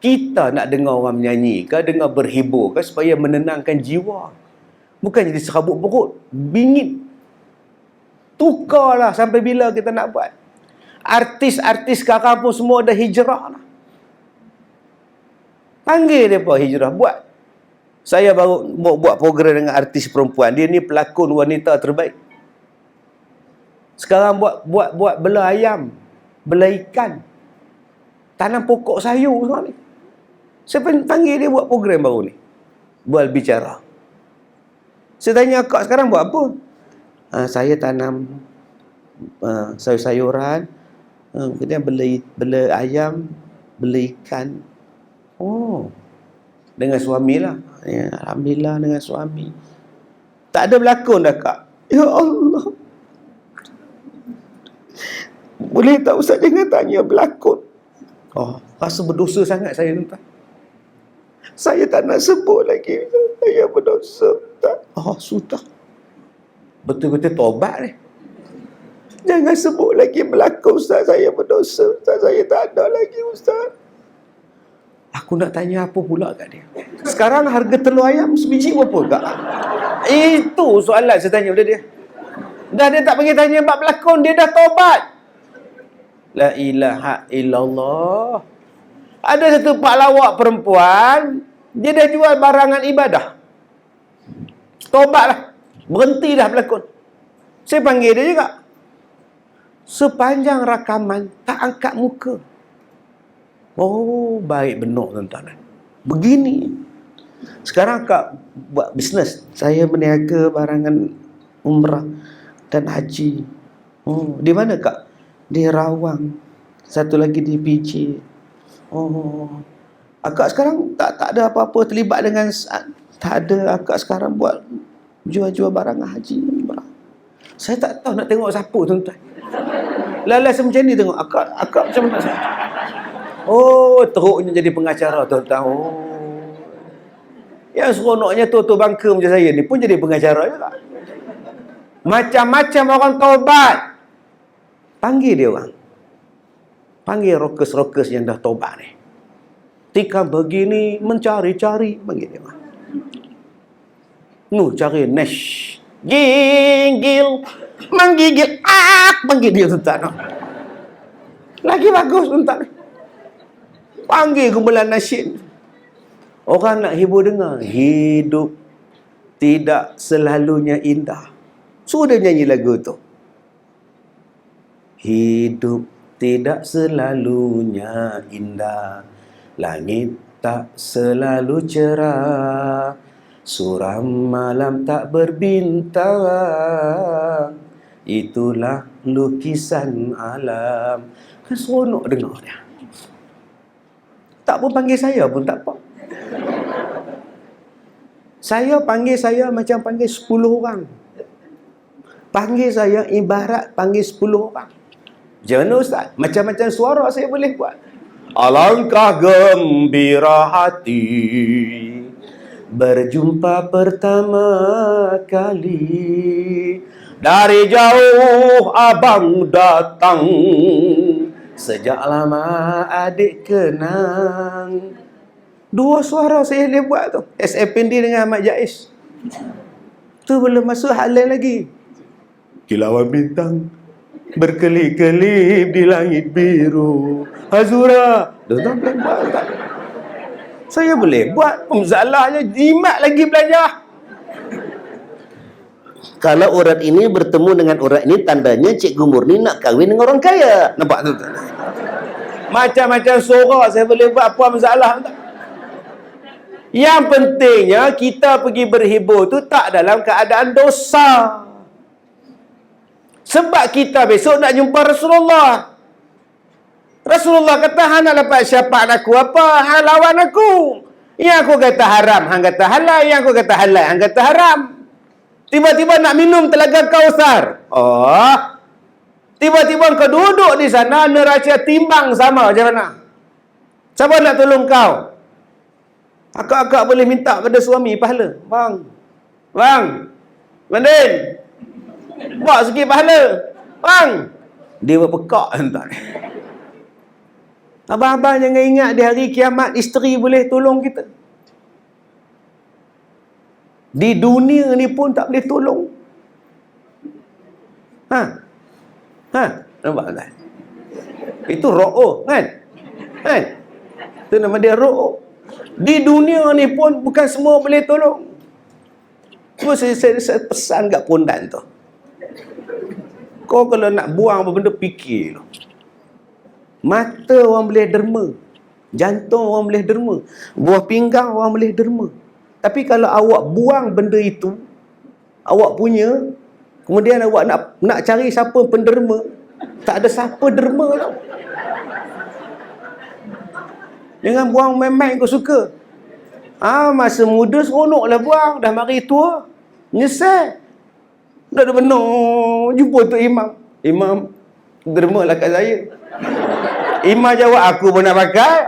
Kita nak dengar orang menyanyi ke, dengar berhibur ke supaya menenangkan jiwa. Bukan jadi serabut perut, bingit. Tukarlah sampai bila kita nak buat. Artis-artis sekarang pun semua dah hijrah lah. Panggil mereka hijrah, buat. Saya baru buat program dengan artis perempuan. Dia ni pelakon wanita terbaik. Sekarang buat bela ayam, bela ikan, tanam pokok sayur semua ni. Saya panggil dia buat program baru ni. Buat bicara. Saya tanya, akak sekarang buat apa? Saya tanam sayur-sayuran, kemudian bela ayam, bela ikan. Dengan suami lah. Ya, alhamdulillah dengan suami. Tak ada berlakon dah, Kak. Ya Allah. Boleh tak Ustaz jangan tanya berlakon? Rasa berdosa sangat saya tuan. Saya tak nak sebut lagi. Saya berdosa. Sudah. Betul-betul tobat ni. Jangan sebut lagi berlakon, Ustaz. Saya berdosa. Ustaz, saya tak ada lagi, Ustaz. Aku nak tanya apa pula kat dia. Sekarang harga telur ayam sebiji berapa, Kak? Itu soalan saya tanya pada dia. Dah dia tak panggil tanya bab berlakon, dia dah taubat. La ilaha illallah. Ada satu pak lawak perempuan, dia dah jual barangan ibadah. Taubatlah. Berhenti dah berlakon. Saya panggil dia juga. Sepanjang rakaman tak angkat muka. Baik benar tuan-tuan. Begini. Sekarang Kak buat bisnes. Saya berniaga barangan umrah dan haji. Di mana Kak? Di Rawang. Satu lagi di PJ. Akak sekarang tak ada apa-apa terlibat dengan, tak ada. Akak sekarang buat jual-jual barang haji umrah. Saya tak tahu nak tengok siapa tuan-tuan. Lalas macam ni tengok. Akak macam mana saya? Teruknya jadi pengacara tuan-tuan. Yang seronoknya tu bangka macam saya ni pun jadi pengacara juga. Macam-macam orang taubat. Panggil dia orang. Panggil rokers-rokers yang dah taubat ni. Tikam begini mencari-cari. Panggil dia orang. Cari Nash. Ginggil. Menggigil. Panggil dia tuan-tuan. Lagi bagus tuan-tuan. Panggil kumpulan nasyid. Orang nak hibur dengar. Hidup tidak selalunya indah. Suruh dia nyanyi lagu tu. Hidup tidak selalunya indah. Langit tak selalu cerah. Suram malam tak berbintang. Itulah lukisan alam. Kan seronok dengar dia. Tak pun panggil saya pun tak apa. Saya panggil saya macam panggil 10 orang. Panggil saya ibarat panggil 10 orang. Macam mana Ustaz? Macam-macam suara saya boleh buat. Alangkah gembira hati berjumpa pertama kali. Dari jauh abang datang, sejak lama adik kenang. 2 suara saya boleh buat tu. S.F.P.D dengan Ahmad Jais. Tu belum masuk hal lain lagi. Kilauan bintang berkelip-kelip di langit biru. Azura. Dah boleh buat tak? Saya boleh buat. Masalahnya jimat lagi belajar. Kalau urat ini bertemu dengan urat ini, tandanya Cikgu Murni nak kahwin dengan orang kaya. Nampak tu? Macam-macam suara saya boleh buat. Apa masalah tak? Yang pentingnya kita pergi berhibur tu tak dalam keadaan dosa. Sebab kita besok nak jumpa Rasulullah. Rasulullah kata, hang nak dapat syafaat aku apa? Hang lawan aku. Yang aku kata haram, hang kata halal. Yang aku kata halal, hang kata haram. Tiba-tiba nak minum telaga Kausar. Oh. Tiba-tiba kau duduk di sana, neraca timbang sama macam mana? Siapa nak tolong kau? Akak-akak boleh minta pada suami pahala. Bang. Mandin. Buat sikit pahala. Bang. Dia berpekak hentak. Abang-abang jangan ingat di hari kiamat isteri boleh tolong kita. Di dunia ni pun tak boleh tolong. Nampak tak? Itu ro'o kan? Itu nama dia ro'o. Di dunia ni pun bukan semua boleh tolong. Cuma saya pesan kat pondan tu. Kau kalau nak buang apa benda, fikir. Mata orang boleh derma. Jantung orang boleh derma. Buah pinggang orang boleh derma. Tapi kalau awak buang benda itu, awak punya, kemudian awak nak cari siapa penderma, tak ada siapa derma tau. Jangan buang main-main kau suka. Masa muda seronoklah buang, dah mari tua nyesal. Dah ada benar jumpa Tok Imam. Imam dermalah kat saya. Imam jawab, aku pun nak pakai.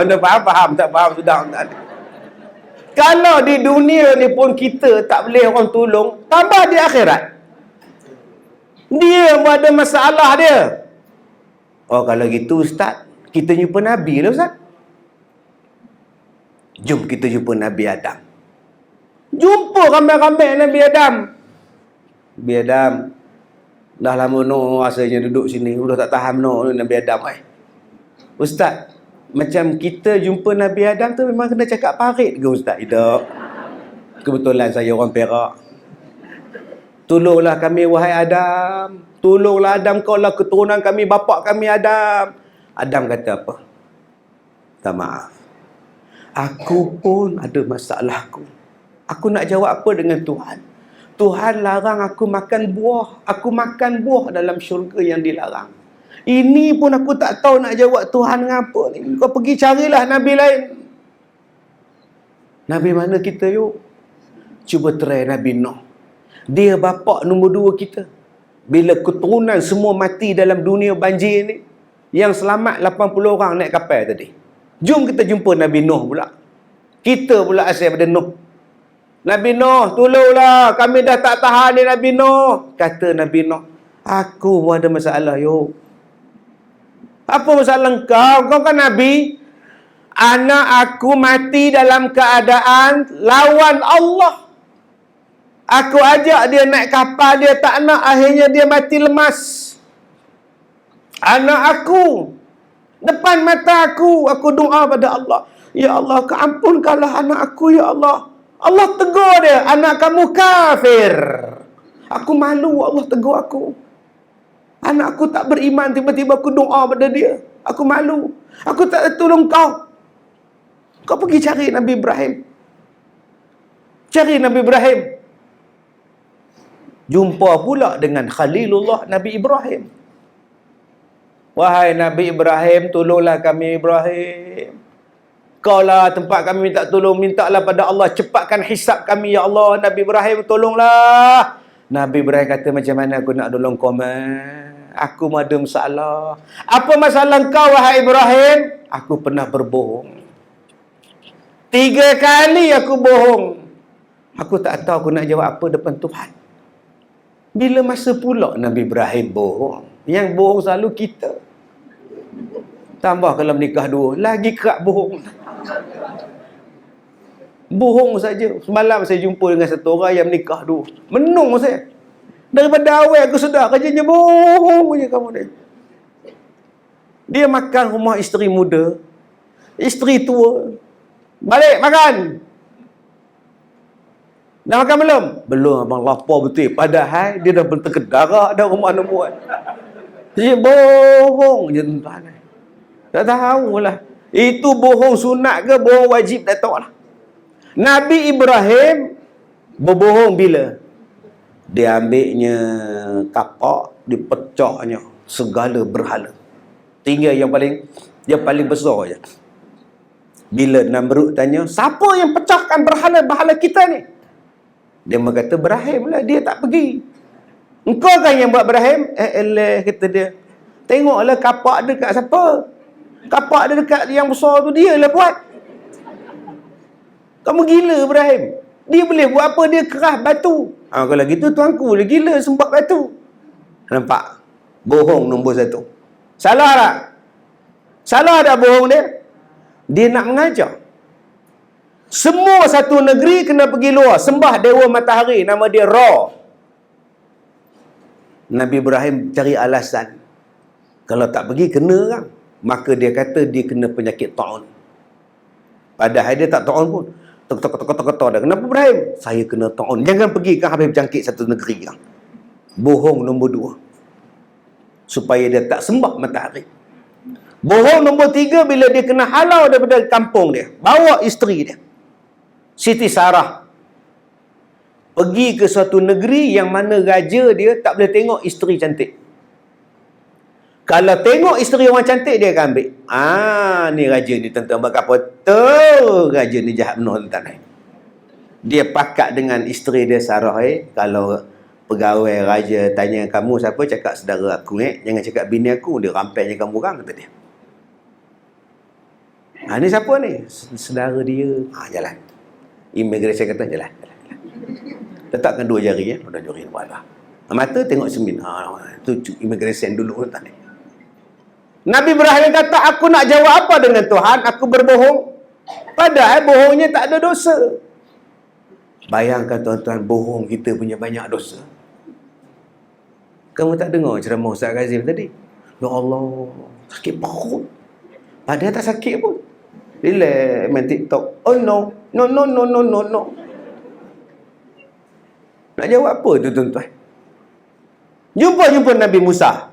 Anda faham, tak faham sudah. Kalau di dunia ni pun kita tak boleh orang tolong, tambah di akhirat. Dia pun ada masalah dia. Kalau gitu Ustaz, kita jumpa Nabi lah Ustaz. Jom kita jumpa Nabi Adam. Jumpa ramai-ramai Nabi Adam. Nabi Adam, dah lama no rasanya duduk sini. Udah tak tahan no Nabi Adam. Ustaz, macam kita jumpa Nabi Adam tu memang kena cakap parit ke Ustaz? Tidak. Kebetulan saya orang Perak. Tolonglah kami wahai Adam. Tolonglah Adam, kau lah keturunan kami, bapa kami Adam. Adam kata apa? Tak maaf. Aku pun ada masalahku. Aku nak jawab apa dengan Tuhan? Tuhan larang aku makan buah. Aku makan buah dalam syurga yang dilarang. Ini pun aku tak tahu nak jawab Tuhan ngapa ni. Kau pergi carilah Nabi lain. Nabi mana kita yuk? Cuba try Nabi Nuh. Dia bapa nombor 2 kita. Bila keturunan semua mati dalam dunia banjir ni, yang selamat 80 orang naik kapal tadi. Jom kita jumpa Nabi Nuh pula. Kita pula asal pada Nuh. Nabi Nuh, tolonglah. Kami dah tak tahan ni Nabi Nuh. Kata Nabi Nuh, aku pun ada masalah yuk. Apa masalah kau? Kau kan Nabi. Anak aku mati dalam keadaan lawan Allah. Aku ajak dia naik kapal, dia tak nak. Akhirnya dia mati lemas. Anak aku, depan mata aku doa pada Allah, Ya Allah, keampunkanlah anak aku, ya Allah. Allah tegur dia, anak kamu kafir. Aku malu, Allah tegur aku. Anak aku tak beriman, tiba-tiba aku doa pada dia. Aku malu. Aku tak tolong kau. Kau pergi cari Nabi Ibrahim. Cari Nabi Ibrahim. Jumpa pula dengan Khalilullah Nabi Ibrahim. Wahai Nabi Ibrahim, tolonglah kami Ibrahim. Kaulah tempat kami minta tolong, mintalah pada Allah cepatkan hisab kami ya Allah. Nabi Ibrahim tolonglah. Nabi Ibrahim kata, macam mana aku nak tolong kau man? Aku ada masalah. Apa masalah kau wahai Ibrahim? Aku pernah berbohong. 3 kali aku bohong. Aku tak tahu aku nak jawab apa depan Tuhan. Bila masa pula Nabi Ibrahim bohong? Yang bohong selalu kita. Tambah kalau menikah 2, lagi kerap bohong. Bohong saja. Semalam saya jumpa dengan satu orang yang menikah 2. Menung saya. Daripada awal aku sedar kerjanya bohong je kamu ni. Dia makan rumah isteri muda, isteri tua. Balik makan. Dah makan belum? Belum abang, lapar betul. Padahal dia dah berterkedarah dah rumah nombor. Dia bohong je tuan. Tak tahulah. Itu bohong sunat ke bohong wajib dah tahu lah. Nabi Ibrahim berbohong bila? Dia ambilnya kapak, dipecahnya segala berhala. Tinggal yang paling besar je. Bila Namrud tanya, siapa yang pecahkan berhala-berhala kita ni? Dia berkata, Ibrahim lah, dia tak pergi. Engkau kan yang buat Ibrahim? Kata dia. Tengoklah kapak dia dekat siapa? Kapak dia dekat yang besar tu, dia lah buat. Kamu gila Ibrahim. Dia boleh buat apa? Dia kerah batu. Kalau gitu tuanku dia gila sembah batu. Nampak? Bohong nombor 1. Salah tak? Salah tak bohong dia? Dia nak mengajar. Semua satu negeri kena pergi luar sembah dewa matahari, nama dia Ra. Nabi Ibrahim cari alasan. Kalau tak pergi kena kan? Maka dia kata dia kena penyakit taun. Padahal dia tak taun pun. Tok-tok-tok-tok dah. Kenapa Ibrahim? Saya kena taun. Jangan pergi kan habis berjangkit satu negeri kan. Bohong nombor 2. Supaya dia tak sembah matahari. Bohong nombor 3 bila dia kena halau daripada kampung dia. Bawa isteri dia, Siti Sarah, pergi ke suatu negeri yang mana raja dia tak boleh tengok isteri cantik. Kalau tengok isteri orang cantik, dia akan ambil. Ni raja ni tuan-tuan, buat apa tu? Raja ni jahat benar tuan-tuan. Dia pakat dengan isteri dia Sarah. Kalau pegawai raja tanya kamu siapa, cakap saudara aku. Jangan cakap bini aku, dia rampainya kamu orang, kata dia. Ni siapa ni? Saudara dia. Jalan. Immigration kata jalan. Letakkan 2 jari. 2 jari bawah. Mata tengok cermin. Tu immigration dulu tuan. Nabi Ibrahim kata, aku nak jawab apa dengan Tuhan? Aku berbohong. Padahal bohongnya tak ada dosa. Bayangkan tuan-tuan, bohong kita punya banyak dosa. Kamu tak dengar ceramah Ustaz Kazim tadi? Ya Allah, sakit perut. Padahal tak sakit pun. Relax main TikTok. Oh no. No. Nak jawab apa tu tuan-tuan? Jumpa Nabi Musa.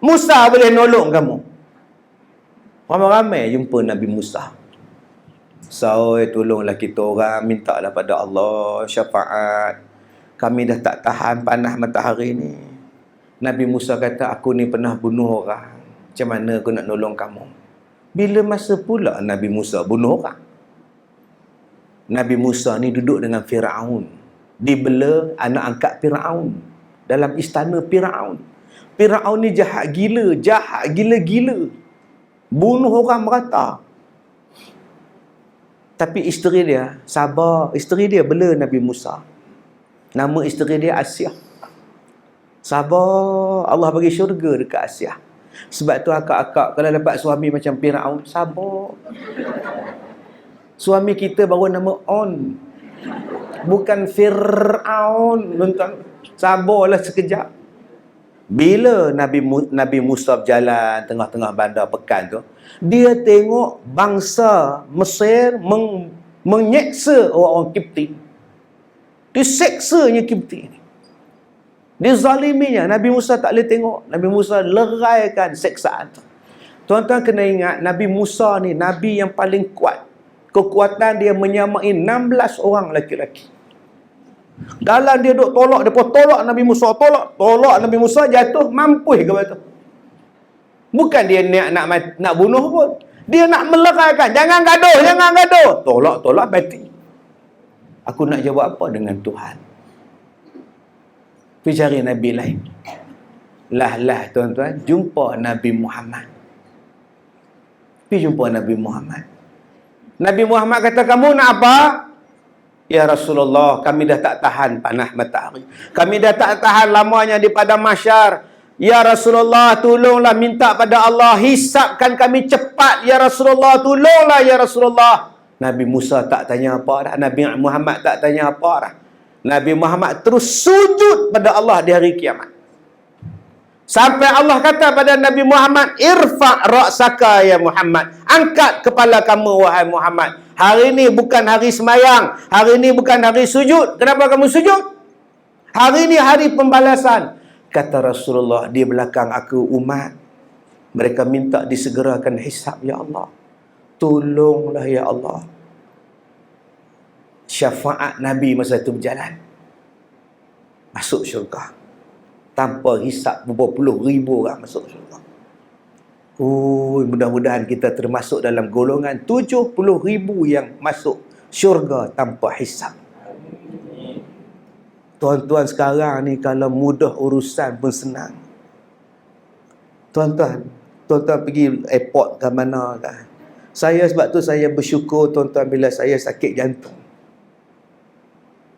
Musa boleh nolong kamu. Ramai-ramai jumpa Nabi Musa. Tolonglah kita orang, mintalah pada Allah syafaat. Kami dah tak tahan panas matahari ni. Nabi Musa kata, aku ni pernah bunuh orang. Macam mana aku nak nolong kamu? Bila masa pula Nabi Musa bunuh orang? Nabi Musa ni duduk dengan Firaun. Dibela anak angkat Firaun dalam istana Firaun. Firaun ni jahat gila-gila. Bunuh orang merata. Tapi isteri dia sabar. Isteri dia bela Nabi Musa. Nama isteri dia Asyah. Sabar. Allah bagi syurga dekat Asyah. Sebab tu akak-akak kalau dapat suami macam Firaun, sabar. Suami kita baru nama On, bukan Fir'aun. Sabarlah sekejap. Bila Nabi Musa berjalan tengah-tengah bandar pekan tu, dia tengok bangsa Mesir menyeksa orang-orang Kipti. Diseksanya Kipti ni. Dizaliminya. Nabi Musa tak boleh tengok. Nabi Musa leraikan seksaan tu. Tuan-tuan kena ingat, Nabi Musa ni Nabi yang paling kuat. Kekuatan dia menyamai 16 orang lelaki-lelaki. Dalam dia duk tolak, dia pun tolak Nabi Musa, tolak Nabi Musa, jatuh mampus ke batu. Bukan dia nak bunuh pun. Dia nak meleraikan, jangan gaduh. Tolak mati. Aku nak jawab apa dengan Tuhan? Pergi cari Nabi lain. Lah tuan-tuan, jumpa Nabi Muhammad. Pergi jumpa Nabi Muhammad. Nabi Muhammad kata, kamu nak apa? Ya Rasulullah, kami dah tak tahan panas matahari. Kami dah tak tahan lamanya di padang mahsyar. Ya Rasulullah, tolonglah, minta pada Allah, hisapkan kami cepat. Ya Rasulullah, tolonglah ya Rasulullah. Nabi Musa tak tanya apa dah. Nabi Muhammad tak tanya apa dah. Nabi Muhammad terus sujud pada Allah di hari kiamat. Sampai Allah kata pada Nabi Muhammad, irfa' ra'saka ya Muhammad. Angkat kepala kamu wahai Muhammad. Hari ini bukan hari semayang. Hari ini bukan hari sujud. Kenapa kamu sujud? Hari ini hari pembalasan. Kata Rasulullah, di belakang aku umat. Mereka minta disegerakan hisab, ya Allah. Tolonglah ya Allah. Syafaat Nabi masa itu berjalan. Masuk syurga. Tanpa hisab, berapa puluh ribu orang masuk syurga. Mudah-mudahan kita termasuk dalam golongan 70,000 yang masuk syurga tanpa hisab. Tuan-tuan sekarang ni kalau mudah urusan pun senang. Tuan-tuan pergi airport ke mana kan. Sebab tu saya bersyukur tuan-tuan bila saya sakit jantung.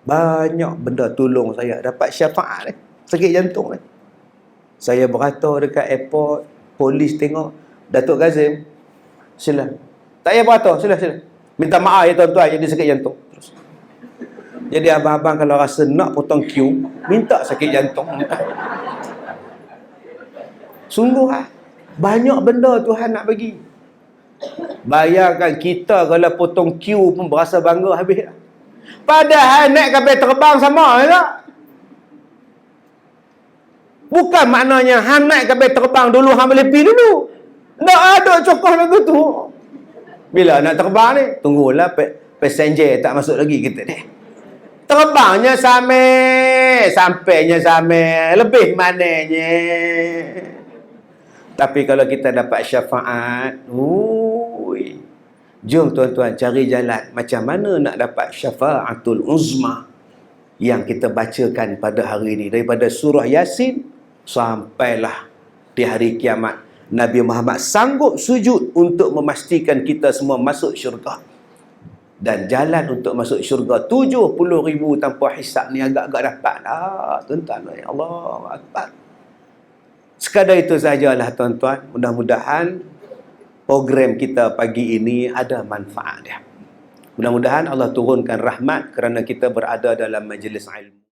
Banyak benda tolong saya. Dapat syafaat ni. Sakit jantung ni. Saya beratur dekat airport. Polis tengok. Datuk Kazim. Sila. Tak payah beratur. Sila. Minta maaf ya tuan-tuan. Jadi sakit jantung. Terus. Jadi abang-abang kalau rasa nak potong queue. Minta sakit jantung. Sungguh lah. Banyak benda Tuhan nak bagi. Bayangkan kita kalau potong queue pun berasa bangga habis. Padahal naik kapal terbang sama tak? Bukan maknanya hang naik kapal terbang dulu hang boleh pergi dulu. Tak ada cokoh lagu tu. Bila nak terbang ni, tunggulah passenger tak masuk lagi kita ni. Terbangnya sampainya sampai. Lebih mananya. Tapi kalau kita dapat syafaat, jom tuan-tuan cari jalan macam mana nak dapat syafaatul uzma yang kita bacakan pada hari ini daripada surah Yasin sampailah di hari kiamat. Nabi Muhammad sanggup sujud untuk memastikan kita semua masuk syurga. Dan jalan untuk masuk syurga 70,000 tanpa hisab ni agak-agak dapat lah tuan-tuan. Allahu Akbar. Sekadar itu sajalah tuan-tuan. Mudah-mudahan program kita pagi ini ada manfaat dia. Mudah-mudahan Allah turunkan rahmat kerana kita berada dalam majlis ilmu.